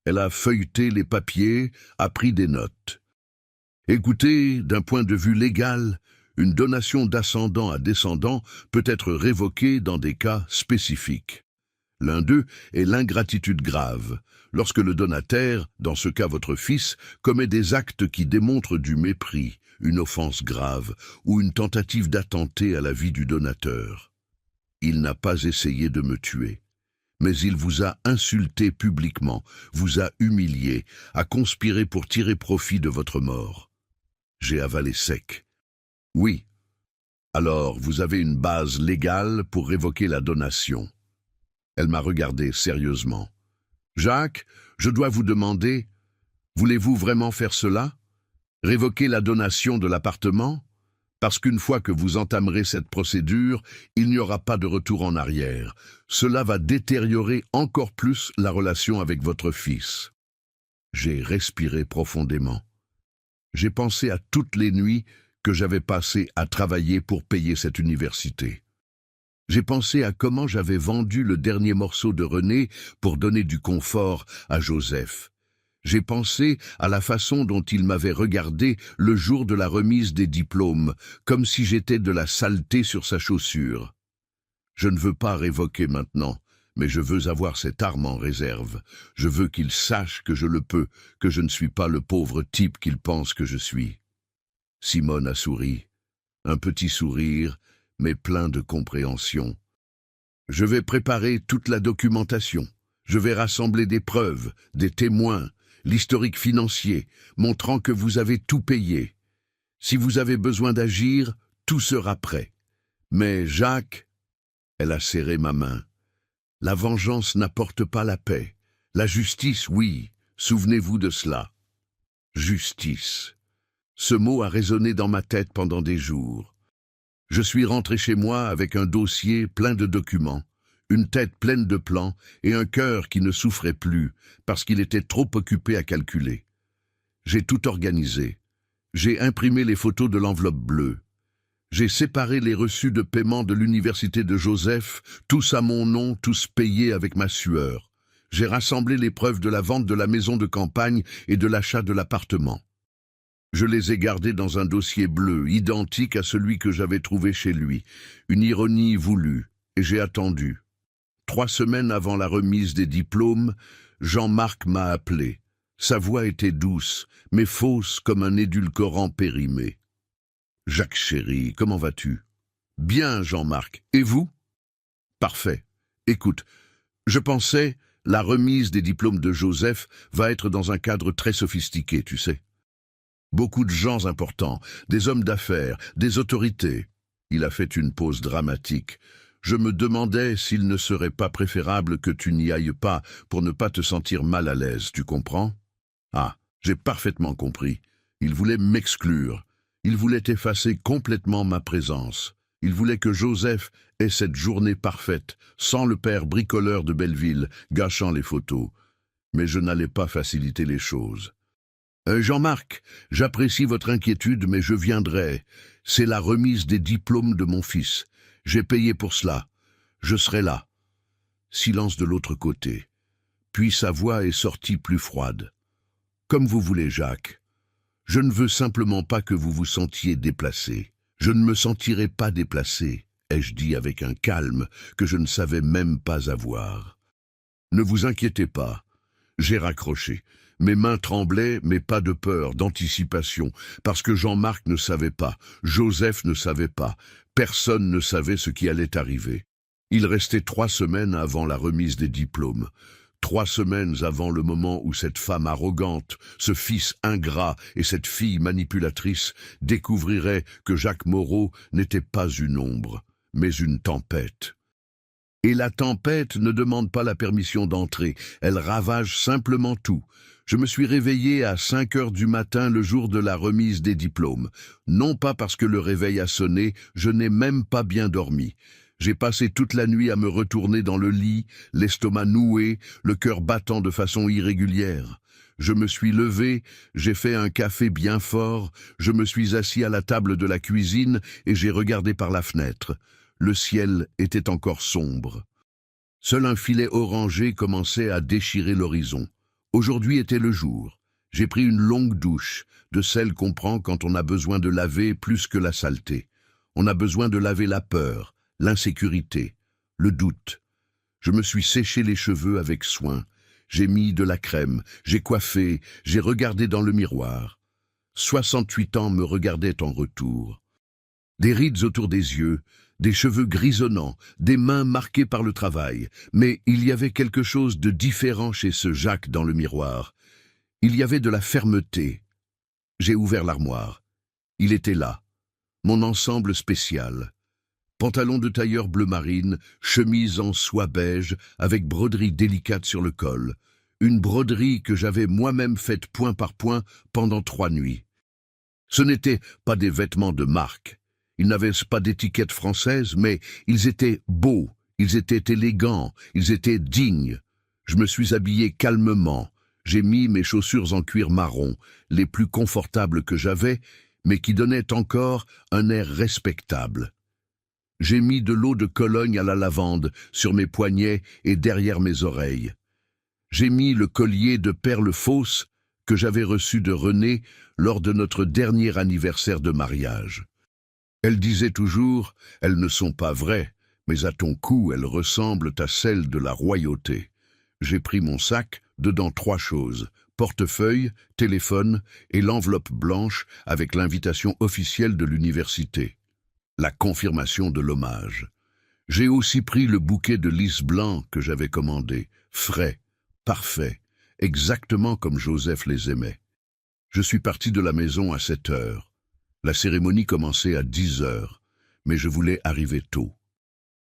Elle a feuilleté les papiers, a pris des notes. Écoutez, d'un point de vue légal, une donation d'ascendant à descendant peut être révoquée dans des cas spécifiques. L'un d'eux est l'ingratitude grave, lorsque le donataire, dans ce cas votre fils, commet des actes qui démontrent du mépris, une offense grave ou une tentative d'attenter à la vie du donateur. Il n'a pas essayé de me tuer, mais il vous a insulté publiquement, vous a humilié, a conspiré pour tirer profit de votre mort. J'ai avalé sec. Oui. Alors, vous avez une base légale pour révoquer la donation. Elle m'a regardé sérieusement. Jacques, je dois vous demander, voulez-vous vraiment faire cela? Révoquer la donation de l'appartement? Parce qu'une fois que vous entamerez cette procédure, il n'y aura pas de retour en arrière. Cela va détériorer encore plus la relation avec votre fils. J'ai respiré profondément. J'ai pensé à toutes les nuits que j'avais passées à travailler pour payer cette université. J'ai pensé à comment j'avais vendu le dernier morceau de René pour donner du confort à Joseph. J'ai pensé à la façon dont il m'avait regardé le jour de la remise des diplômes, comme si j'étais de la saleté sur sa chaussure. Je ne veux pas révoquer maintenant, mais je veux avoir cette arme en réserve. Je veux qu'il sache que je le peux, que je ne suis pas le pauvre type qu'il pense que je suis. Simone a souri, un petit sourire, mais plein de compréhension. Je vais préparer toute la documentation. Je vais rassembler des preuves, des témoins, l'historique financier, montrant que vous avez tout payé. Si vous avez besoin d'agir, tout sera prêt. Mais Jacques, elle a serré ma main. La vengeance n'apporte pas la paix. La justice, oui, souvenez-vous de cela. Justice. Ce mot a résonné dans ma tête pendant des jours. Je suis rentré chez moi avec un dossier plein de documents, une tête pleine de plans et un cœur qui ne souffrait plus parce qu'il était trop occupé à calculer. J'ai tout organisé. J'ai imprimé les photos de l'enveloppe bleue. J'ai séparé les reçus de paiement de l'université de Joseph, tous à mon nom, tous payés avec ma sueur. J'ai rassemblé les preuves de la vente de la maison de campagne et de l'achat de l'appartement. Je les ai gardés dans un dossier bleu, identique à celui que j'avais trouvé chez lui. Une ironie voulue, et j'ai attendu. 3 semaines avant la remise des diplômes, Jean-Marc m'a appelé. Sa voix était douce, mais fausse comme un édulcorant périmé. « Jacques chéri, comment vas-tu ?»« Bien, Jean-Marc. Et vous ?»« Parfait. Écoute, je pensais, la remise des diplômes de Joseph va être dans un cadre très sophistiqué, tu sais. Beaucoup de gens importants, des hommes d'affaires, des autorités. » Il a fait une pause dramatique. Je me demandais s'il ne serait pas préférable que tu n'y ailles pas pour ne pas te sentir mal à l'aise, tu comprends? Ah, j'ai parfaitement compris. Il voulait m'exclure. Il voulait effacer complètement ma présence. Il voulait que Joseph ait cette journée parfaite, sans le père bricoleur de Belleville, gâchant les photos. Mais je n'allais pas faciliter les choses. Jean-Marc, j'apprécie votre inquiétude, mais je viendrai. C'est la remise des diplômes de mon fils. J'ai payé pour cela. Je serai là. » Silence de l'autre côté. Puis sa voix est sortie plus froide. « Comme vous voulez, Jacques. Je ne veux simplement pas que vous vous sentiez déplacé. Je ne me sentirai pas déplacé, ai-je dit avec un calme que je ne savais même pas avoir. Ne vous inquiétez pas. » J'ai raccroché. Mes mains tremblaient, mais pas de peur, d'anticipation, parce que Jean-Marc ne savait pas, Joseph ne savait pas, personne ne savait ce qui allait arriver. Il restait 3 semaines avant la remise des diplômes. 3 semaines avant le moment où cette femme arrogante, ce fils ingrat et cette fille manipulatrice découvriraient que Jacques Moreau n'était pas une ombre, mais une tempête. Et la tempête ne demande pas la permission d'entrer, elle ravage simplement tout. Je me suis réveillé à 5 heures du matin le jour de la remise des diplômes. Non pas parce que le réveil a sonné, je n'ai même pas bien dormi. J'ai passé toute la nuit à me retourner dans le lit, l'estomac noué, le cœur battant de façon irrégulière. Je me suis levé, j'ai fait un café bien fort, je me suis assis à la table de la cuisine et j'ai regardé par la fenêtre. Le ciel était encore sombre. Seul un filet orangé commençait à déchirer l'horizon. Aujourd'hui était le jour. J'ai pris une longue douche, de celle qu'on prend quand on a besoin de laver plus que la saleté. On a besoin de laver la peur, l'insécurité, le doute. Je me suis séché les cheveux avec soin. J'ai mis de la crème, j'ai coiffé, j'ai regardé dans le miroir. 68 ans me regardaient en retour. Des rides autour des yeux, des cheveux grisonnants, des mains marquées par le travail. Mais il y avait quelque chose de différent chez ce Jacques dans le miroir. Il y avait de la fermeté. J'ai ouvert l'armoire. Il était là, mon ensemble spécial. Pantalon de tailleur bleu marine, chemise en soie beige, avec broderie délicate sur le col. Une broderie que j'avais moi-même faite point par point pendant 3 nuits. Ce n'étaient pas des vêtements de marque. Ils n'avaient pas d'étiquette française, mais ils étaient beaux, ils étaient élégants, ils étaient dignes. Je me suis habillé calmement. J'ai mis mes chaussures en cuir marron, les plus confortables que j'avais, mais qui donnaient encore un air respectable. J'ai mis de l'eau de Cologne à la lavande sur mes poignets et derrière mes oreilles. J'ai mis le collier de perles fausses que j'avais reçu de René lors de notre dernier anniversaire de mariage. Elle disait toujours, elles ne sont pas vraies, mais à ton cou, elles ressemblent à celles de la royauté. J'ai pris mon sac, dedans 3 choses, portefeuille, téléphone et l'enveloppe blanche avec l'invitation officielle de l'université. La confirmation de l'hommage. J'ai aussi pris le bouquet de lys blanc que j'avais commandé, frais, parfait, exactement comme Joseph les aimait. Je suis parti de la maison à 7 heures. La cérémonie commençait à 10 heures, mais je voulais arriver tôt.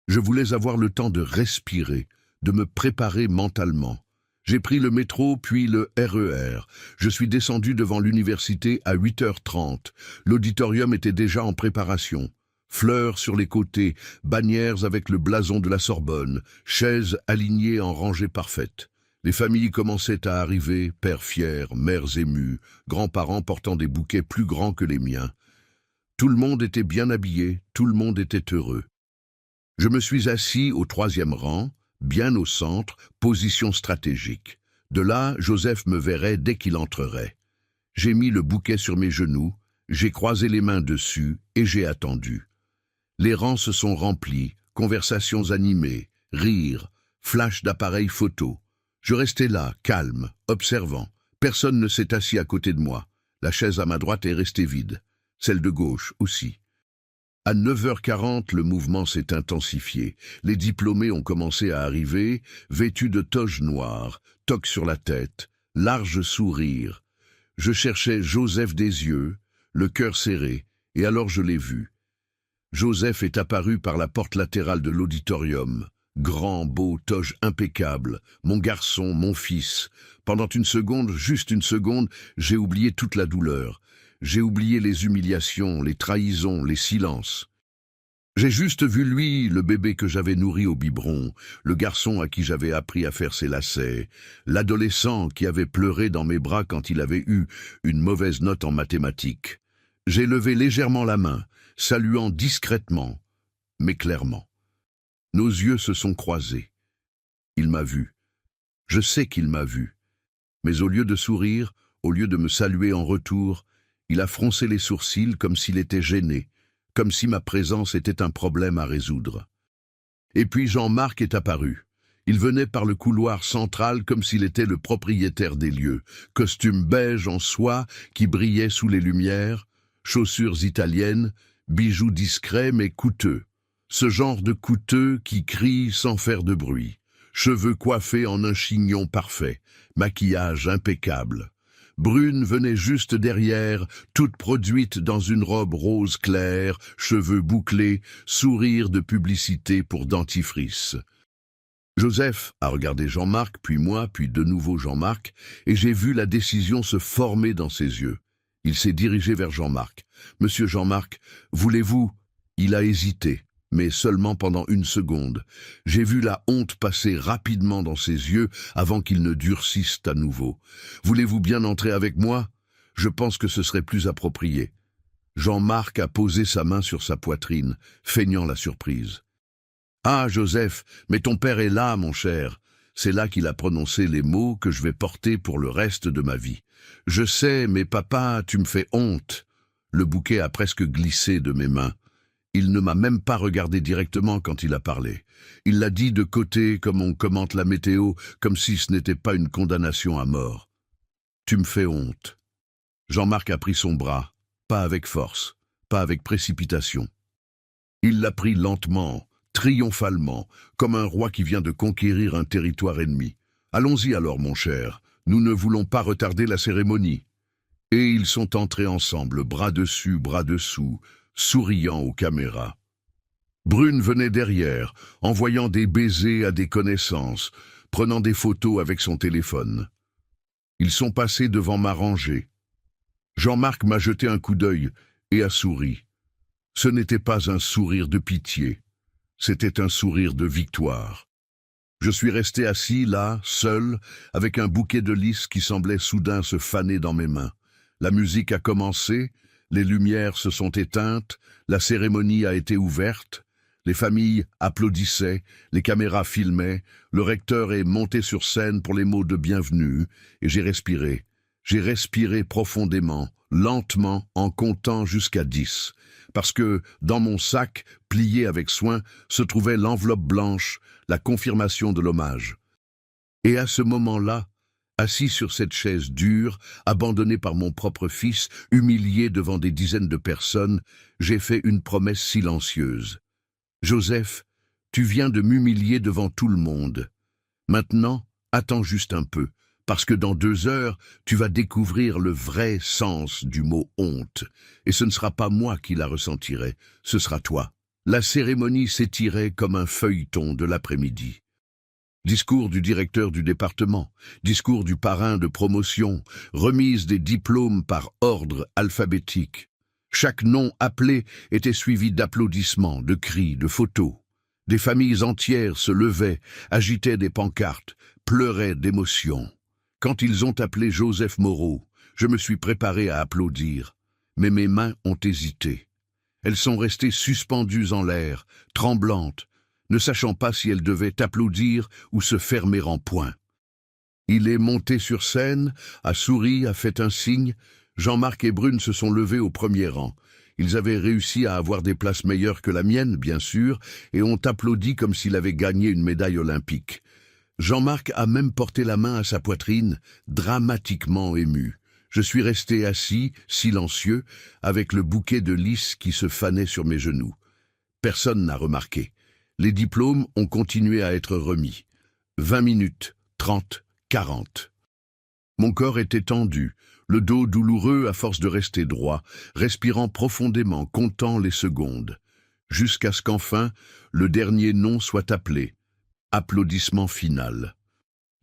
Je voulais avoir le temps de respirer, de me préparer mentalement. J'ai pris le métro puis le RER. Je suis descendu devant l'université à 8h30. L'auditorium était déjà en préparation. Fleurs sur les côtés, bannières avec le blason de la Sorbonne, chaises alignées en rangées parfaites. Les familles commençaient à arriver, pères fiers, mères émues, grands-parents portant des bouquets plus grands que les miens. Tout le monde était bien habillé, tout le monde était heureux. Je me suis assis au 3e rang, bien au centre, position stratégique. De là, Joseph me verrait dès qu'il entrerait. J'ai mis le bouquet sur mes genoux, j'ai croisé les mains dessus et j'ai attendu. Les rangs se sont remplis, conversations animées, rires, flashs d'appareils photo. Je restais là, calme, observant. Personne ne s'est assis à côté de moi. La chaise à ma droite est restée vide. Celle de gauche aussi. À 9h40, le mouvement s'est intensifié. Les diplômés ont commencé à arriver, vêtus de toges noires, toques sur la tête, larges sourires. Je cherchais Joseph des yeux, le cœur serré, et alors je l'ai vu. Joseph est apparu par la porte latérale de l'auditorium. Grand, beau, toge impeccable, mon garçon, mon fils. Pendant une seconde, juste une seconde, j'ai oublié toute la douleur. J'ai oublié les humiliations, les trahisons, les silences. J'ai juste vu lui, le bébé que j'avais nourri au biberon, le garçon à qui j'avais appris à faire ses lacets, l'adolescent qui avait pleuré dans mes bras quand il avait eu une mauvaise note en mathématiques. J'ai levé légèrement la main, saluant discrètement, mais clairement. Nos yeux se sont croisés. Il m'a vu. Je sais qu'il m'a vu. Mais au lieu de sourire, au lieu de me saluer en retour, il a froncé les sourcils comme s'il était gêné, comme si ma présence était un problème à résoudre. Et puis Jean-Marc est apparu. Il venait par le couloir central comme s'il était le propriétaire des lieux, costume beige en soie qui brillait sous les lumières, chaussures italiennes, bijoux discrets mais coûteux. Ce genre de coûteux qui crie sans faire de bruit. Cheveux coiffés en un chignon parfait, maquillage impeccable. Brune venait juste derrière, toute produite dans une robe rose claire, cheveux bouclés, sourire de publicité pour dentifrice. Joseph a regardé Jean-Marc, puis moi, puis de nouveau Jean-Marc, et j'ai vu la décision se former dans ses yeux. Il s'est dirigé vers Jean-Marc. « Monsieur Jean-Marc, voulez-vous » Il a hésité, mais seulement pendant une seconde. J'ai vu la honte passer rapidement dans ses yeux avant qu'ils ne durcissent à nouveau. « Voulez-vous bien entrer avec moi ? Je pense que ce serait plus approprié. » Jean-Marc a posé sa main sur sa poitrine, feignant la surprise. « Ah, Joseph, mais ton père est là, mon cher. » C'est là qu'il a prononcé les mots que je vais porter pour le reste de ma vie. « Je sais, mais papa, tu me fais honte. » Le bouquet a presque glissé de mes mains. Il ne m'a même pas regardé directement quand il a parlé. Il l'a dit de côté comme on commente la météo, comme si ce n'était pas une condamnation à mort. « Tu me fais honte. » Jean-Marc a pris son bras, pas avec force, pas avec précipitation. Il l'a pris lentement, triomphalement, comme un roi qui vient de conquérir un territoire ennemi. « Allons-y alors, mon cher, nous ne voulons pas retarder la cérémonie. » Et ils sont entrés ensemble, bras dessus, bras dessous, souriant aux caméras. Brune venait derrière, envoyant des baisers à des connaissances, prenant des photos avec son téléphone. Ils sont passés devant ma rangée. Jean-Marc m'a jeté un coup d'œil et a souri. Ce n'était pas un sourire de pitié, c'était un sourire de victoire. Je suis resté assis là, seul, avec un bouquet de lys qui semblait soudain se faner dans mes mains. La musique a commencé, les lumières se sont éteintes, la cérémonie a été ouverte, les familles applaudissaient, les caméras filmaient, le recteur est monté sur scène pour les mots de bienvenue, et j'ai respiré. J'ai respiré profondément, lentement, en comptant jusqu'à 10, parce que, dans mon sac, plié avec soin, se trouvait l'enveloppe blanche, la confirmation de l'hommage. Et à ce moment-là, assis sur cette chaise dure, abandonné par mon propre fils, humilié devant des dizaines de personnes, j'ai fait une promesse silencieuse. « Joseph, tu viens de m'humilier devant tout le monde. Maintenant, attends juste un peu, parce que dans 2 heures, tu vas découvrir le vrai sens du mot honte. Et ce ne sera pas moi qui la ressentirai, ce sera toi. » La cérémonie s'étirait comme un feuilleton de l'après-midi. Discours du directeur du département, discours du parrain de promotion, remise des diplômes par ordre alphabétique. Chaque nom appelé était suivi d'applaudissements, de cris, de photos. Des familles entières se levaient, agitaient des pancartes, pleuraient d'émotion. Quand ils ont appelé Joseph Moreau, je me suis préparé à applaudir, mais mes mains ont hésité. Elles sont restées suspendues en l'air, tremblantes, ne sachant pas si elle devait applaudir ou se fermer en poing. Il est monté sur scène, a souri, a fait un signe. Jean-Marc et Brune se sont levés au premier rang. Ils avaient réussi à avoir des places meilleures que la mienne, bien sûr, et ont applaudi comme s'il avait gagné une médaille olympique. Jean-Marc a même porté la main à sa poitrine, dramatiquement ému. Je suis resté assis, silencieux, avec le bouquet de lys qui se fanait sur mes genoux. Personne n'a remarqué. Les diplômes ont continué à être remis. 20 minutes, 30, 40. Mon corps était tendu, le dos douloureux à force de rester droit, respirant profondément, comptant les secondes. Jusqu'à ce qu'enfin, le dernier nom soit appelé. Applaudissement final.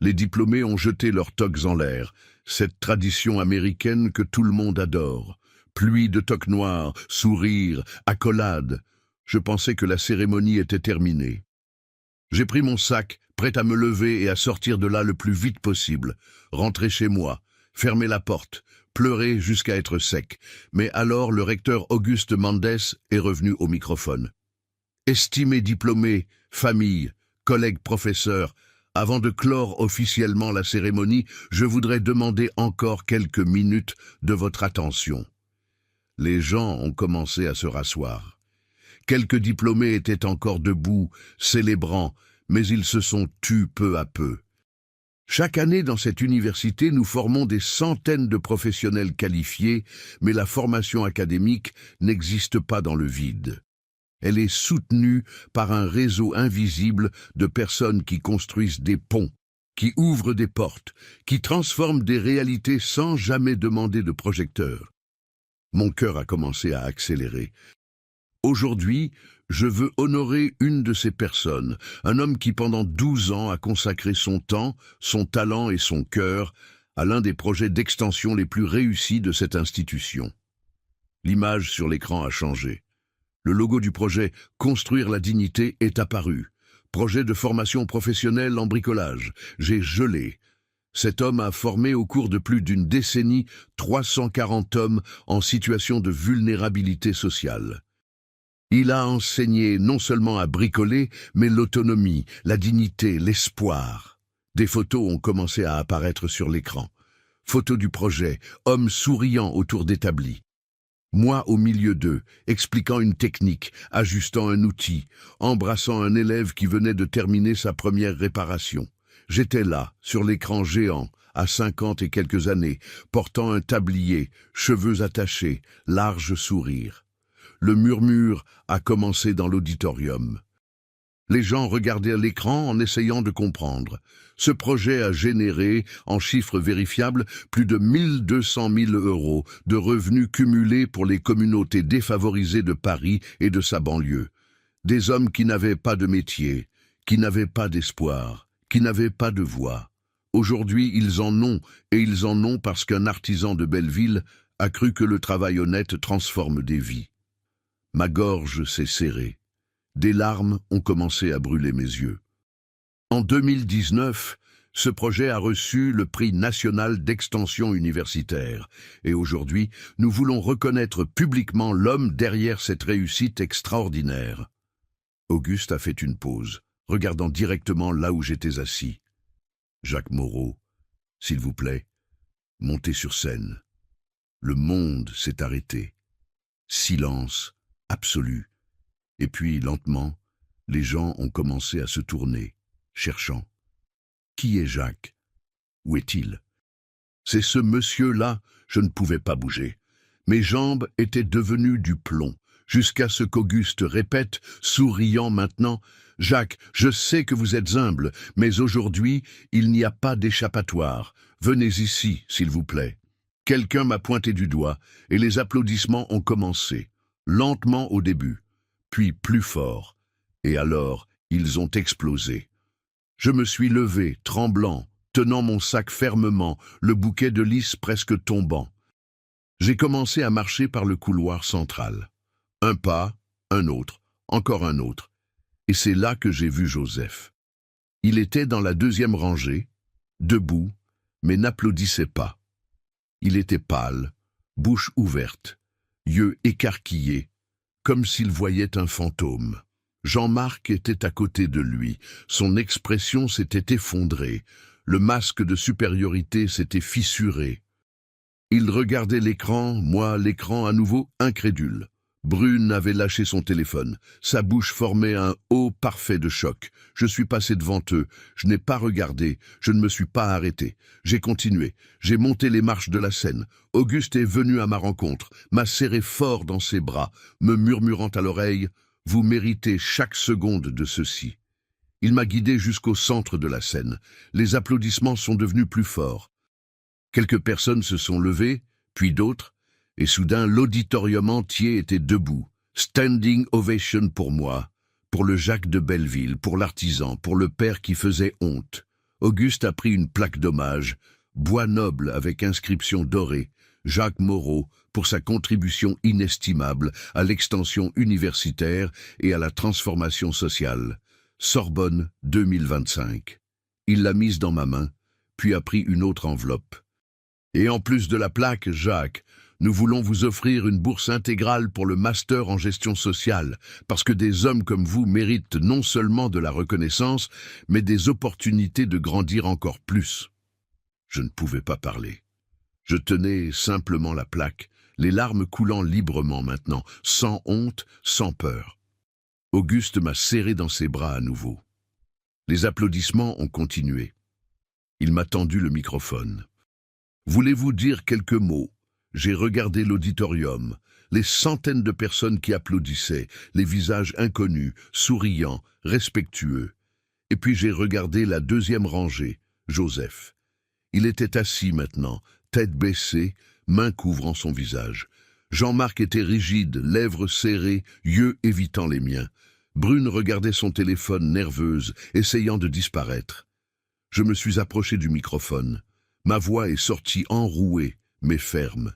Les diplômés ont jeté leurs toques en l'air, cette tradition américaine que tout le monde adore. Pluie de toques noires, sourires, accolades. Je pensais que la cérémonie était terminée. J'ai pris mon sac, prêt à me lever et à sortir de là le plus vite possible. Rentrer chez moi, fermer la porte, pleurer jusqu'à être sec. Mais alors le recteur Auguste Mendes est revenu au microphone. Estimés diplômés, famille, collègues professeurs, avant de clore officiellement la cérémonie, je voudrais demander encore quelques minutes de votre attention. Les gens ont commencé à se rasseoir. Quelques diplômés étaient encore debout, célébrant, mais ils se sont tus peu à peu. Chaque année dans cette université, nous formons des centaines de professionnels qualifiés, mais la formation académique n'existe pas dans le vide. Elle est soutenue par un réseau invisible de personnes qui construisent des ponts, qui ouvrent des portes, qui transforment des réalités sans jamais demander de projecteur. Mon cœur a commencé à accélérer. Aujourd'hui, je veux honorer une de ces personnes, un homme qui pendant 12 ans a consacré son temps, son talent et son cœur à l'un des projets d'extension les plus réussis de cette institution. L'image sur l'écran a changé. Le logo du projet « Construire la dignité » est apparu. Projet de formation professionnelle en bricolage. J'ai gelé. Cet homme a formé au cours de plus d'une décennie 340 hommes en situation de vulnérabilité sociale. Il a enseigné non seulement à bricoler, mais l'autonomie, la dignité, l'espoir. Des photos ont commencé à apparaître sur l'écran. Photos du projet, hommes souriants autour d'établis. Moi au milieu d'eux, expliquant une technique, ajustant un outil, embrassant un élève qui venait de terminer sa première réparation. J'étais là, sur l'écran géant, à 50 et quelques années, portant un tablier, cheveux attachés, large sourire. Le murmure a commencé dans l'auditorium. Les gens regardaient l'écran en essayant de comprendre. Ce projet a généré, en chiffres vérifiables, plus de 1 200 000 € de revenus cumulés pour les communautés défavorisées de Paris et de sa banlieue. Des hommes qui n'avaient pas de métier, qui n'avaient pas d'espoir, qui n'avaient pas de voix. Aujourd'hui, ils en ont, et ils en ont parce qu'un artisan de Belleville a cru que le travail honnête transforme des vies. Ma gorge s'est serrée. Des larmes ont commencé à brûler mes yeux. En 2019, ce projet a reçu le prix national d'extension universitaire. Et aujourd'hui, nous voulons reconnaître publiquement l'homme derrière cette réussite extraordinaire. Auguste a fait une pause, regardant directement là où j'étais assis. Jacques Moreau, s'il vous plaît, montez sur scène. Le monde s'est arrêté. Silence absolu. Et puis, lentement, les gens ont commencé à se tourner, cherchant. Qui est Jacques? Où est-il? C'est ce monsieur-là, je ne pouvais pas bouger. Mes jambes étaient devenues du plomb, jusqu'à ce qu'Auguste répète, souriant maintenant, « Jacques, je sais que vous êtes humble, mais aujourd'hui, il n'y a pas d'échappatoire. Venez ici, s'il vous plaît. » Quelqu'un m'a pointé du doigt, et les applaudissements ont commencé, lentement au début, puis plus fort, et alors ils ont explosé. Je me suis levé, tremblant, tenant mon sac fermement, le bouquet de lys presque tombant. J'ai commencé à marcher par le couloir central. Un pas, un autre, encore un autre. Et c'est là que j'ai vu Joseph. Il était dans la deuxième rangée, debout, mais n'applaudissait pas. Il était pâle, bouche ouverte, yeux écarquillés, comme s'il voyait un fantôme. Jean-Marc était à côté de lui. Son expression s'était effondrée. Le masque de supériorité s'était fissuré. Il regardait l'écran, moi l'écran à nouveau incrédule. Brune avait lâché son téléphone. Sa bouche formait un O parfait de choc. Je suis passé devant eux. Je n'ai pas regardé. Je ne me suis pas arrêté. J'ai continué. J'ai monté les marches de la scène. Auguste est venu à ma rencontre, m'a serré fort dans ses bras, me murmurant à l'oreille « Vous méritez chaque seconde de ceci ». Il m'a guidé jusqu'au centre de la scène. Les applaudissements sont devenus plus forts. Quelques personnes se sont levées, puis d'autres, et soudain l'auditorium entier était debout. Standing ovation pour moi, pour le Jacques de Belleville, pour l'artisan, pour le père qui faisait honte. Auguste a pris une plaque d'hommage, bois noble avec inscription dorée, Jacques Moreau, pour sa contribution inestimable à l'extension universitaire et à la transformation sociale. Sorbonne 2025. Il l'a mise dans ma main, puis a pris une autre enveloppe. Et en plus de la plaque, Jacques, nous voulons vous offrir une bourse intégrale pour le master en gestion sociale, parce que des hommes comme vous méritent non seulement de la reconnaissance, mais des opportunités de grandir encore plus. Je ne pouvais pas parler. Je tenais simplement la plaque, les larmes coulant librement maintenant, sans honte, sans peur. Auguste m'a serré dans ses bras à nouveau. Les applaudissements ont continué. Il m'a tendu le microphone. Voulez-vous dire quelques mots? J'ai regardé l'auditorium, les centaines de personnes qui applaudissaient, les visages inconnus, souriants, respectueux. Et puis j'ai regardé la deuxième rangée, Joseph. Il était assis maintenant, tête baissée, main couvrant son visage. Jean-Marc était rigide, lèvres serrées, yeux évitant les miens. Brune regardait son téléphone nerveuse, essayant de disparaître. Je me suis approché du microphone. Ma voix est sortie enrouée, mais ferme.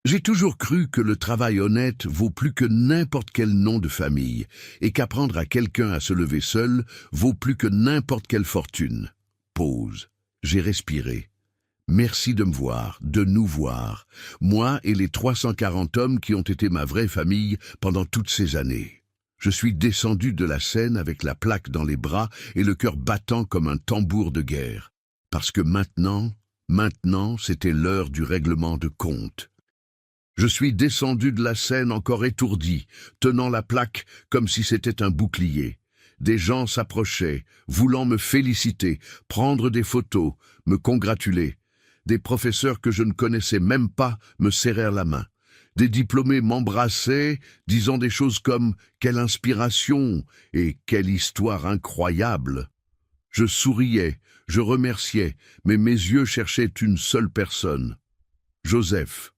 J'ai toujours cru que le travail honnête vaut plus que n'importe quel nom de famille, et qu'apprendre à quelqu'un à se lever seul vaut plus que n'importe quelle fortune. Pause. J'ai respiré. Merci de me voir, de nous voir, moi et les 340 hommes qui ont été ma vraie famille pendant toutes ces années. Je suis descendu de la scène avec la plaque dans les bras et le cœur battant comme un tambour de guerre. Parce que maintenant, c'était l'heure du règlement de compte. Je suis descendu de la scène encore étourdi, tenant la plaque comme si c'était un bouclier. Des gens s'approchaient, voulant me féliciter, prendre des photos, me congratuler. Des professeurs que je ne connaissais même pas me serrèrent la main. Des diplômés m'embrassaient, disant des choses comme « Quelle inspiration !» et « Quelle histoire incroyable !» Je souriais, je remerciais, mais mes yeux cherchaient une seule personne. Joseph.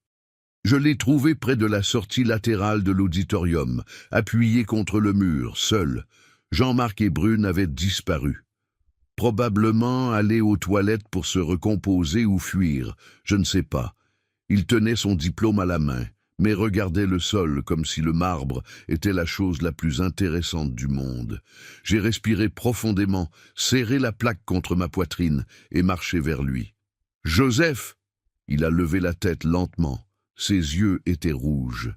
Je l'ai trouvé près de la sortie latérale de l'auditorium, appuyé contre le mur, seul. Jean-Marc et Brune avaient disparu. Probablement allés aux toilettes pour se recomposer ou fuir, je ne sais pas. Il tenait son diplôme à la main, mais regardait le sol comme si le marbre était la chose la plus intéressante du monde. J'ai respiré profondément, serré la plaque contre ma poitrine et marché vers lui. « Joseph !» Il a levé la tête lentement. Ses yeux étaient rouges.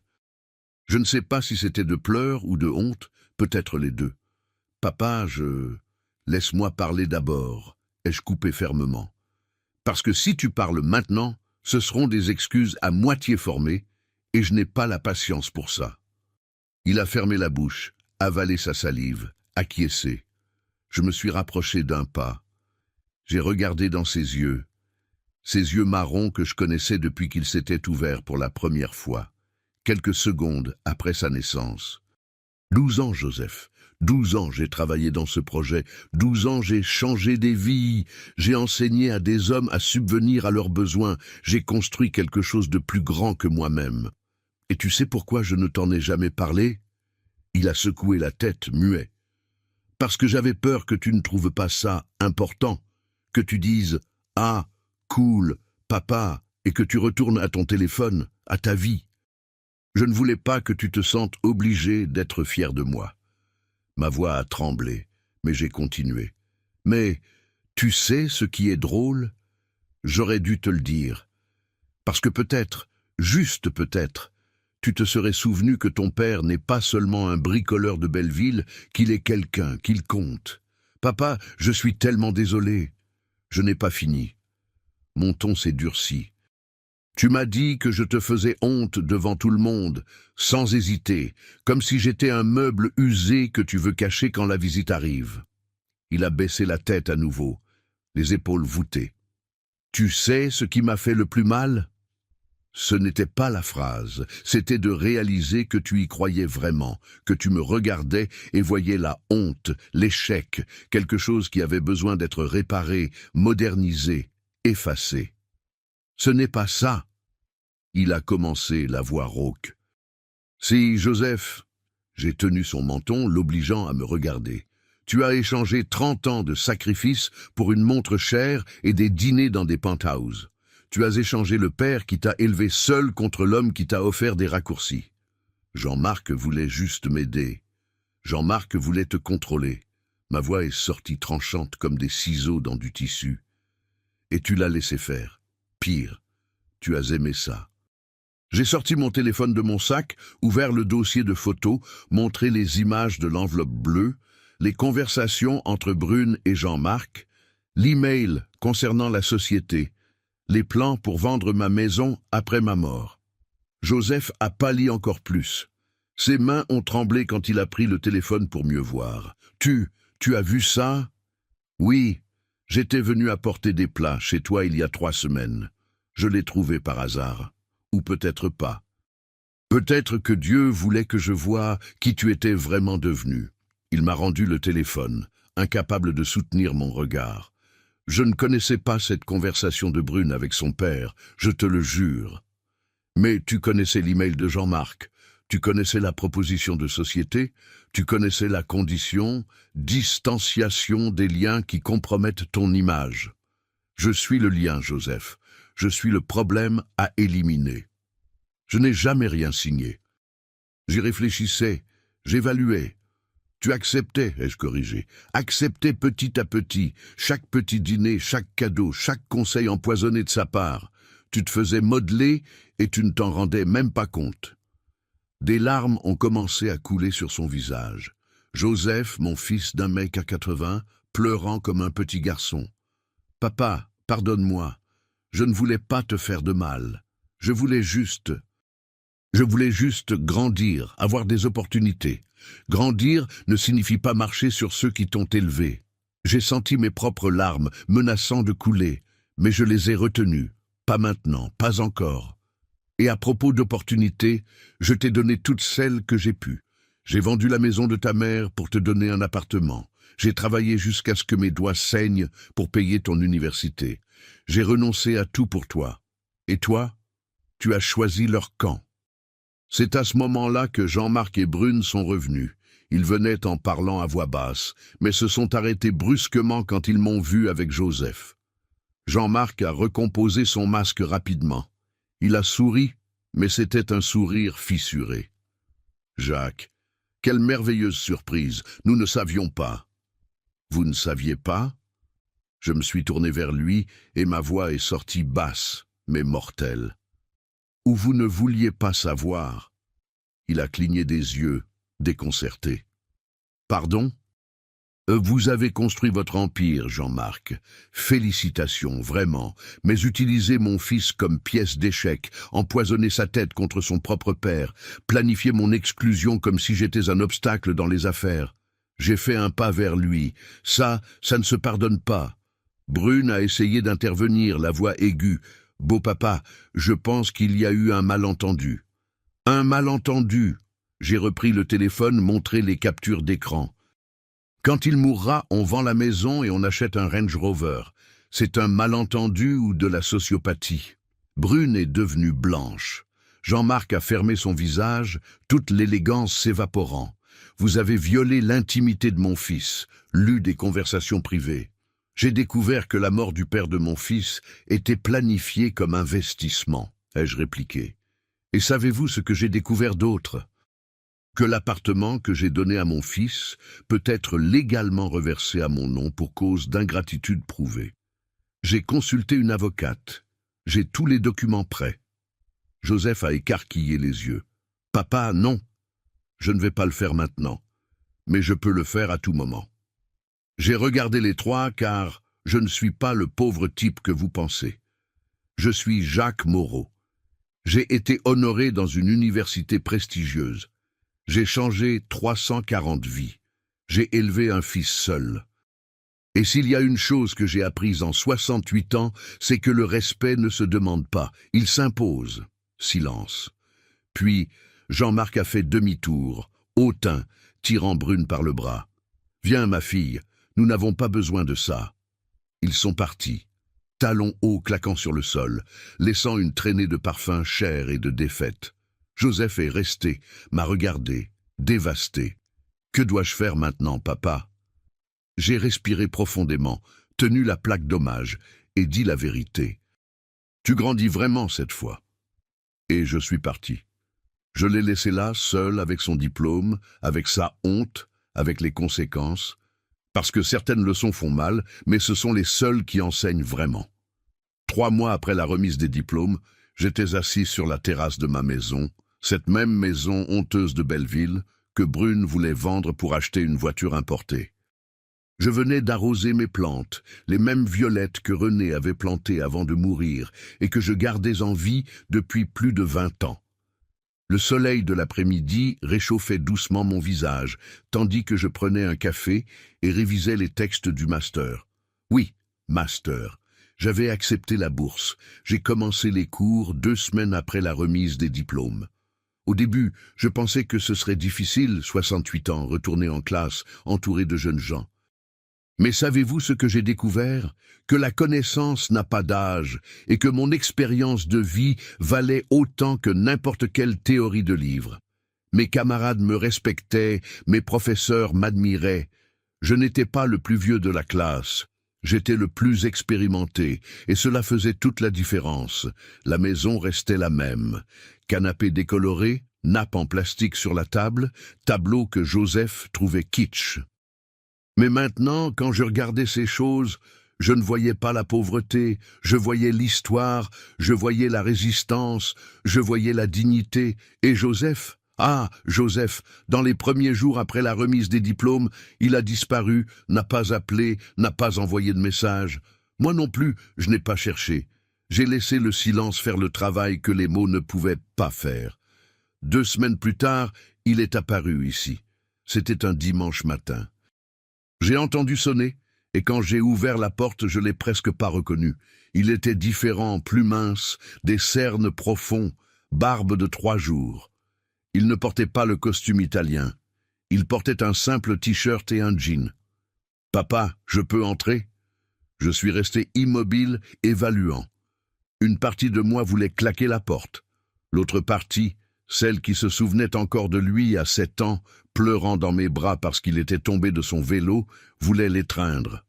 Je ne sais pas si c'était de pleurs ou de honte, peut-être les deux. « Papa, Laisse-moi parler d'abord, ai-je coupé fermement. Parce que si tu parles maintenant, ce seront des excuses à moitié formées, et je n'ai pas la patience pour ça. » Il a fermé la bouche, avalé sa salive, acquiescé. Je me suis rapproché d'un pas. J'ai regardé dans ses yeux marrons que je connaissais depuis qu'ils s'étaient ouverts pour la première fois, quelques secondes après sa naissance. 12 ans, Joseph. 12 ans j'ai travaillé dans ce projet, 12 ans j'ai changé des vies, j'ai enseigné à des hommes à subvenir à leurs besoins, j'ai construit quelque chose de plus grand que moi-même. Et tu sais pourquoi je ne t'en ai jamais parlé? Il a secoué la tête, muet. Parce que j'avais peur que tu ne trouves pas ça important, que tu dises « Ah, cool, papa », et que tu retournes à ton téléphone, à ta vie. Je ne voulais pas que tu te sentes obligé d'être fier de moi. Ma voix a tremblé, mais j'ai continué. Mais, tu sais ce qui est drôle? J'aurais dû te le dire. Parce que peut-être, juste peut-être, tu te serais souvenu que ton père n'est pas seulement un bricoleur de Belleville, qu'il est quelqu'un, qu'il compte. Papa, je suis tellement désolé. Je n'ai pas fini. Mon ton s'est durci. Tu m'as dit que je te faisais honte devant tout le monde, sans hésiter, comme si j'étais un meuble usé que tu veux cacher quand la visite arrive. Il a baissé la tête à nouveau, les épaules voûtées. Tu sais ce qui m'a fait le plus mal ? Ce n'était pas la phrase, c'était de réaliser que tu y croyais vraiment, que tu me regardais et voyais la honte, l'échec, quelque chose qui avait besoin d'être réparé, modernisé, effacé. Ce n'est pas ça. Il a commencé, la voix rauque. Si, Joseph, j'ai tenu son menton, l'obligeant à me regarder. Tu as échangé 30 ans de sacrifices pour une montre chère et des dîners dans des penthouses. Tu as échangé le père qui t'a élevé seul contre l'homme qui t'a offert des raccourcis. Jean-Marc voulait juste m'aider. Jean-Marc voulait te contrôler. Ma voix est sortie tranchante comme des ciseaux dans du tissu. Et tu l'as laissé faire. Pire, tu as aimé ça. J'ai sorti mon téléphone de mon sac, ouvert le dossier de photos, montré les images de l'enveloppe bleue, les conversations entre Brune et Jean-Marc, l'email concernant la société, les plans pour vendre ma maison après ma mort. Joseph a pâli encore plus. Ses mains ont tremblé quand il a pris le téléphone pour mieux voir. Tu as vu ça ? Oui, j'étais venu apporter des plats chez toi il y a 3 semaines. Je l'ai trouvé par hasard. Ou peut-être pas. Peut-être que Dieu voulait que je voie qui tu étais vraiment devenu. Il m'a rendu le téléphone, incapable de soutenir mon regard. Je ne connaissais pas cette conversation de Brune avec son père, je te le jure. Mais tu connaissais l'email de Jean-Marc, tu connaissais la proposition de société, tu connaissais la condition, distanciation des liens qui compromettent ton image. Je suis le lien, Joseph. Je suis le problème à éliminer. Je n'ai jamais rien signé. J'y réfléchissais, j'évaluais. Tu acceptais, ai-je corrigé, acceptais petit à petit, chaque petit dîner, chaque cadeau, chaque conseil empoisonné de sa part. Tu te faisais modeler et tu ne t'en rendais même pas compte. Des larmes ont commencé à couler sur son visage. Joseph, mon fils d'1,80 m, pleurant comme un petit garçon. « Papa, pardonne-moi. Je ne voulais pas te faire de mal. Je voulais juste grandir, avoir des opportunités. Grandir ne signifie pas marcher sur ceux qui t'ont élevé. J'ai senti mes propres larmes menaçant de couler, mais je les ai retenues. Pas maintenant, pas encore. Et à propos d'opportunités, je t'ai donné toutes celles que j'ai pu. J'ai vendu la maison de ta mère pour te donner un appartement. J'ai travaillé jusqu'à ce que mes doigts saignent pour payer ton université. J'ai renoncé à tout pour toi. Et toi, tu as choisi leur camp. C'est à ce moment-là que Jean-Marc et Brune sont revenus. Ils venaient en parlant à voix basse, mais se sont arrêtés brusquement quand ils m'ont vu avec Joseph. Jean-Marc a recomposé son masque rapidement. Il a souri, mais c'était un sourire fissuré. « Jacques, quelle merveilleuse surprise, nous ne savions pas. »« Vous ne saviez pas ?» Je me suis tourné vers lui et ma voix est sortie basse, mais mortelle. « Ou vous ne vouliez pas savoir ?» Il a cligné des yeux, déconcerté. « Pardon ? Vous avez construit votre empire, Jean-Marc. Félicitations, vraiment. Mais utilisez mon fils comme pièce d'échec, empoisonner sa tête contre son propre père, planifier mon exclusion comme si j'étais un obstacle dans les affaires. J'ai fait un pas vers lui. Ça ne se pardonne pas. » Brune a essayé d'intervenir, la voix aiguë. « Beau papa, je pense qu'il y a eu un malentendu. »« Un malentendu !» J'ai repris le téléphone, montré les captures d'écran. « Quand il mourra, on vend la maison et on achète un Range Rover. C'est un malentendu ou de la sociopathie. » Brune est devenue blanche. Jean-Marc a fermé son visage, toute l'élégance s'évaporant. « Vous avez violé l'intimité de mon fils, lu des conversations privées. J'ai découvert que la mort du père de mon fils était planifiée comme investissement, ai-je répliqué. Et savez-vous ce que j'ai découvert d'autre ? Que l'appartement que j'ai donné à mon fils peut être légalement reversé à mon nom pour cause d'ingratitude prouvée. J'ai consulté une avocate. J'ai tous les documents prêts. » Joseph a écarquillé les yeux. « Papa, non. Je ne vais pas le faire maintenant, mais je peux le faire à tout moment. J'ai regardé les 3 car je ne suis pas le pauvre type que vous pensez. Je suis Jacques Moreau. J'ai été honoré dans une université prestigieuse. J'ai changé 340 vies. J'ai élevé un fils seul. Et s'il y a une chose que j'ai apprise en 68 ans, c'est que le respect ne se demande pas, il s'impose. Silence. Puis, Jean-Marc a fait demi-tour, hautain, tirant Brune par le bras. « Viens, ma fille, nous n'avons pas besoin de ça. » Ils sont partis, talons hauts claquant sur le sol, laissant une traînée de parfums chers et de défaite. Joseph est resté, m'a regardé, dévasté. « Que dois-je faire maintenant, papa ?» J'ai respiré profondément, tenu la plaque d'hommage et dit la vérité. « Tu grandis vraiment cette fois. » Et je suis parti. Je l'ai laissé là, seul, avec son diplôme, avec sa honte, avec les conséquences, parce que certaines leçons font mal, mais ce sont les seules qui enseignent vraiment. 3 mois après la remise des diplômes, j'étais assis sur la terrasse de ma maison, cette même maison honteuse de Belleville, que Brune voulait vendre pour acheter une voiture importée. Je venais d'arroser mes plantes, les mêmes violettes que René avait plantées avant de mourir et que je gardais en vie depuis plus de 20 ans. Le soleil de l'après-midi réchauffait doucement mon visage, tandis que je prenais un café et révisais les textes du master. Oui, master. J'avais accepté la bourse. J'ai commencé les cours 2 semaines après la remise des diplômes. Au début, je pensais que ce serait difficile, 68 ans, retourner en classe, entouré de jeunes gens. Mais savez-vous ce que j'ai découvert? Que la connaissance n'a pas d'âge et que mon expérience de vie valait autant que n'importe quelle théorie de livre. Mes camarades me respectaient, mes professeurs m'admiraient. Je n'étais pas le plus vieux de la classe. J'étais le plus expérimenté, et cela faisait toute la différence. La maison restait la même. Canapé décoloré, nappe en plastique sur la table, tableau que Joseph trouvait kitsch. Mais maintenant, quand je regardais ces choses, je ne voyais pas la pauvreté, je voyais l'histoire, je voyais la résistance, je voyais la dignité. Et Joseph, Joseph, dans les premiers jours après la remise des diplômes, il a disparu, n'a pas appelé, n'a pas envoyé de message. Moi non plus, je n'ai pas cherché. J'ai laissé le silence faire le travail que les mots ne pouvaient pas faire. 2 semaines plus tard, il est apparu ici. C'était un dimanche matin. J'ai entendu sonner, et quand j'ai ouvert la porte, je l'ai presque pas reconnu. Il était différent, plus mince, des cernes profonds, barbe de 3 jours. Il ne portait pas le costume italien. Il portait un simple t-shirt et un jean. « Papa, je peux entrer ?» Je suis resté immobile, évaluant. Une partie de moi voulait claquer la porte. L'autre partie, celle qui se souvenait encore de lui à 7 ans, pleurant dans mes bras parce qu'il était tombé de son vélo, voulait l'étreindre.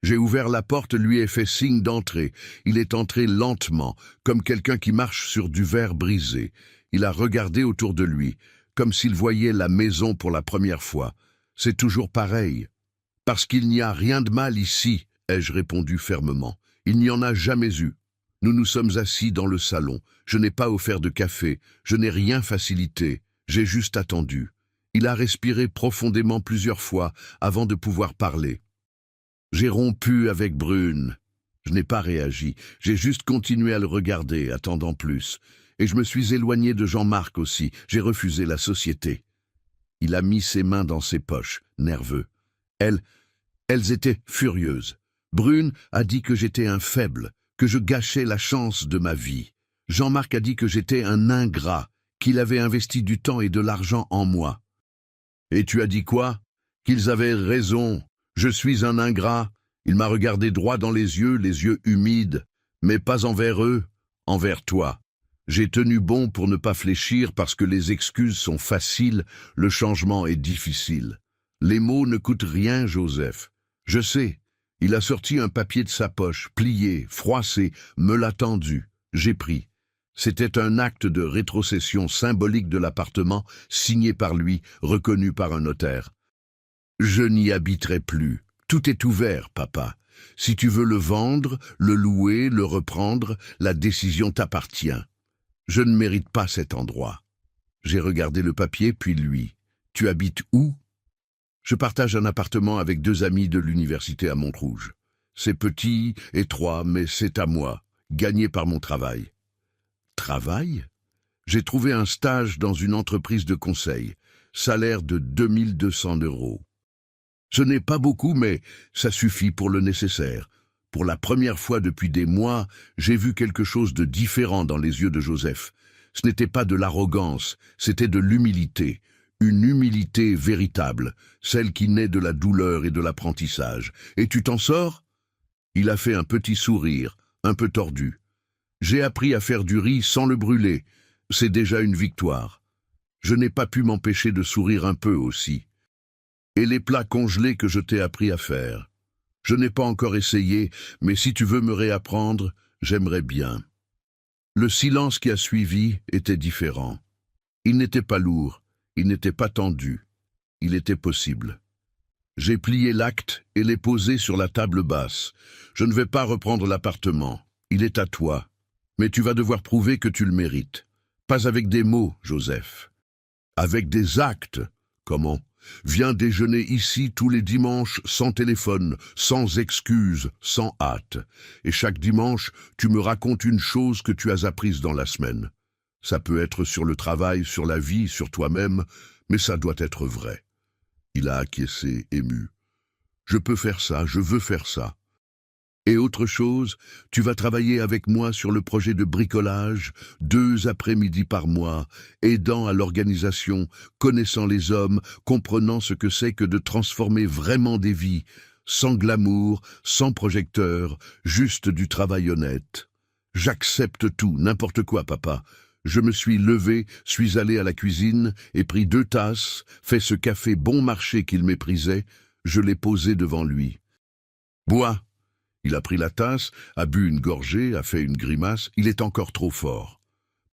J'ai ouvert la porte, lui ai fait signe d'entrer. Il est entré lentement, comme quelqu'un qui marche sur du verre brisé. Il a regardé autour de lui, comme s'il voyait la maison pour la première fois. C'est toujours pareil. Parce qu'il n'y a rien de mal ici, ai-je répondu fermement. Il n'y en a jamais eu. Nous nous sommes assis dans le salon. Je n'ai pas offert de café. Je n'ai rien facilité. J'ai juste attendu. Il a respiré profondément plusieurs fois avant de pouvoir parler. J'ai rompu avec Brune. Je n'ai pas réagi. J'ai juste continué à le regarder, attendant plus. Et je me suis éloigné de Jean-Marc aussi. J'ai refusé la société. Il a mis ses mains dans ses poches, nerveux. Elles étaient furieuses. Brune a dit que j'étais un faible, que je gâchais la chance de ma vie. Jean-Marc a dit que j'étais un ingrat, qu'il avait investi du temps et de l'argent en moi. Et tu as dit quoi? Qu'ils avaient raison. Je suis un ingrat. Il m'a regardé droit dans les yeux humides, mais pas envers eux, envers toi. J'ai tenu bon pour ne pas fléchir parce que les excuses sont faciles, le changement est difficile. Les mots ne coûtent rien, Joseph. Je sais. Il a sorti un papier de sa poche, plié, froissé, me l'a tendu. J'ai pris. C'était un acte de rétrocession symbolique de l'appartement, signé par lui, reconnu par un notaire. Je n'y habiterai plus. Tout est ouvert, papa. Si tu veux le vendre, le louer, le reprendre, la décision t'appartient. Je ne mérite pas cet endroit. J'ai regardé le papier, puis lui. Tu habites où? Je partage un appartement avec 2 amis de l'université à Montrouge. C'est petit, étroit, mais c'est à moi, gagné par mon travail. Travail? J'ai trouvé un stage dans une entreprise de conseil, salaire de 2200 €. Ce n'est pas beaucoup, mais ça suffit pour le nécessaire. Pour la première fois depuis des mois, j'ai vu quelque chose de différent dans les yeux de Joseph. Ce n'était pas de l'arrogance, c'était de l'humilité. Une humilité véritable, celle qui naît de la douleur et de l'apprentissage. Et tu t'en sors? Il a fait un petit sourire, un peu tordu. J'ai appris à faire du riz sans le brûler. C'est déjà une victoire. Je n'ai pas pu m'empêcher de sourire un peu aussi. Et les plats congelés que je t'ai appris à faire. Je n'ai pas encore essayé, mais si tu veux me réapprendre, j'aimerais bien. Le silence qui a suivi était différent. Il n'était pas lourd, il n'était pas tendu, il était possible. J'ai plié l'acte et l'ai posé sur la table basse. Je ne vais pas reprendre l'appartement, il est à toi. Mais tu vas devoir prouver que tu le mérites. Pas avec des mots, Joseph. Avec des actes. Comment? Viens déjeuner ici tous les dimanches sans téléphone, sans excuses, sans hâte. Et chaque dimanche, tu me racontes une chose que tu as apprise dans la semaine. Ça peut être sur le travail, sur la vie, sur toi-même, mais ça doit être vrai. Il a acquiescé, ému. Je peux faire ça, je veux faire ça. Et autre chose, tu vas travailler avec moi sur le projet de bricolage, 2 après-midi par mois, aidant à l'organisation, connaissant les hommes, comprenant ce que c'est que de transformer vraiment des vies, sans glamour, sans projecteur, juste du travail honnête. J'accepte tout, n'importe quoi, papa. Je me suis levé, suis allé à la cuisine, et pris 2 tasses, fait ce café bon marché qu'il méprisait, je l'ai posé devant lui. Bois. Il a pris la tasse, a bu une gorgée, a fait une grimace, il est encore trop fort.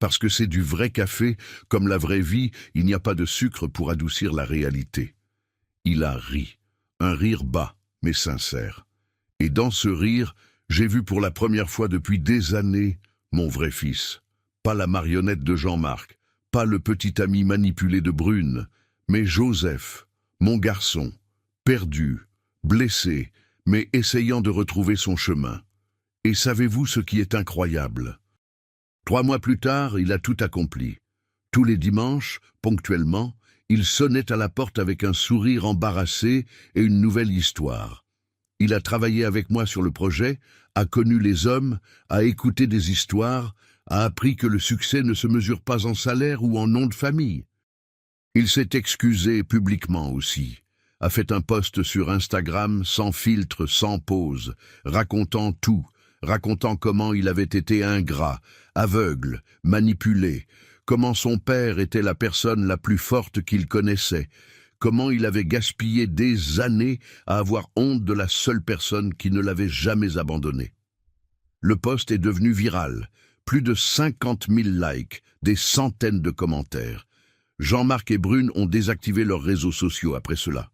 Parce que c'est du vrai café, comme la vraie vie, il n'y a pas de sucre pour adoucir la réalité. Il a ri, un rire bas, mais sincère. Et dans ce rire, j'ai vu pour la première fois depuis des années mon vrai fils. Pas la marionnette de Jean-Marc, pas le petit ami manipulé de Brune, mais Joseph, mon garçon, perdu, blessé, mais essayant de retrouver son chemin. Et savez-vous ce qui est incroyable? 3 mois plus tard, il a tout accompli. Tous les dimanches, ponctuellement, il sonnait à la porte avec un sourire embarrassé et une nouvelle histoire. Il a travaillé avec moi sur le projet, a connu les hommes, a écouté des histoires, a appris que le succès ne se mesure pas en salaire ou en nom de famille. Il s'est excusé publiquement aussi. A fait un post sur Instagram sans filtre, sans pause, racontant tout, racontant comment il avait été ingrat, aveugle, manipulé, comment son père était la personne la plus forte qu'il connaissait, comment il avait gaspillé des années à avoir honte de la seule personne qui ne l'avait jamais abandonné. Le post est devenu viral, plus de 50 000 likes, des centaines de commentaires. Jean-Marc et Brune ont désactivé leurs réseaux sociaux après cela.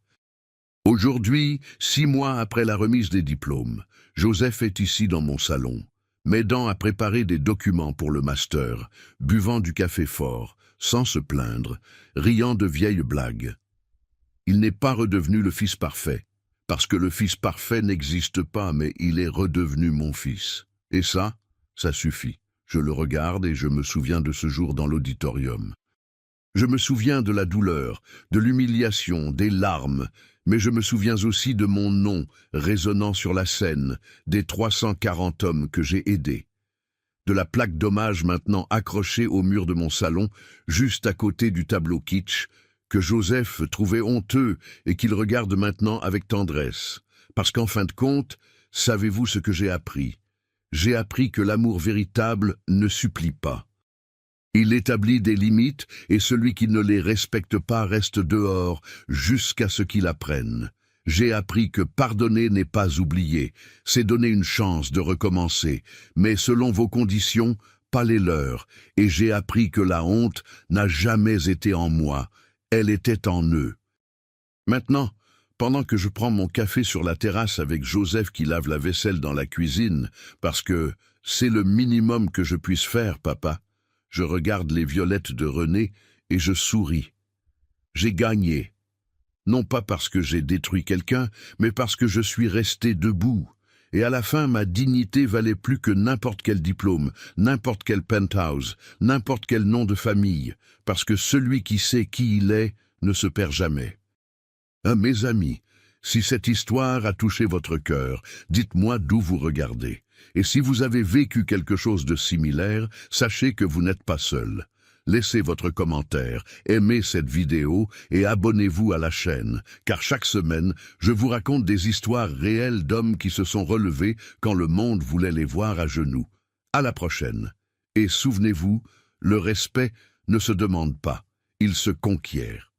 Aujourd'hui, 6 mois après la remise des diplômes, Joseph est ici dans mon salon, m'aidant à préparer des documents pour le master, buvant du café fort, sans se plaindre, riant de vieilles blagues. Il n'est pas redevenu le fils parfait, parce que le fils parfait n'existe pas, mais il est redevenu mon fils. Et ça suffit. Je le regarde et je me souviens de ce jour dans l'auditorium. Je me souviens de la douleur, de l'humiliation, des larmes, mais je me souviens aussi de mon nom résonnant sur la scène, des 340 hommes que j'ai aidés, de la plaque d'hommage maintenant accrochée au mur de mon salon, juste à côté du tableau kitsch, que Joseph trouvait honteux et qu'il regarde maintenant avec tendresse. Parce qu'en fin de compte, savez-vous ce que j'ai appris? J'ai appris que l'amour véritable ne supplie pas. Il établit des limites et celui qui ne les respecte pas reste dehors jusqu'à ce qu'il apprenne. J'ai appris que pardonner n'est pas oublier, c'est donner une chance de recommencer, mais selon vos conditions, pas les leurs, et j'ai appris que la honte n'a jamais été en moi, elle était en eux. Maintenant, pendant que je prends mon café sur la terrasse avec Joseph qui lave la vaisselle dans la cuisine, parce que c'est le minimum que je puisse faire, papa, je regarde les violettes de René et je souris. J'ai gagné. Non pas parce que j'ai détruit quelqu'un, mais parce que je suis resté debout. Et à la fin, ma dignité valait plus que n'importe quel diplôme, n'importe quel penthouse, n'importe quel nom de famille, parce que celui qui sait qui il est ne se perd jamais. Mes amis, si cette histoire a touché votre cœur, dites-moi d'où vous regardez. Et si vous avez vécu quelque chose de similaire, sachez que vous n'êtes pas seul. Laissez votre commentaire, aimez cette vidéo et abonnez-vous à la chaîne, car chaque semaine, je vous raconte des histoires réelles d'hommes qui se sont relevés quand le monde voulait les voir à genoux. À la prochaine. Et souvenez-vous, le respect ne se demande pas, il se conquiert.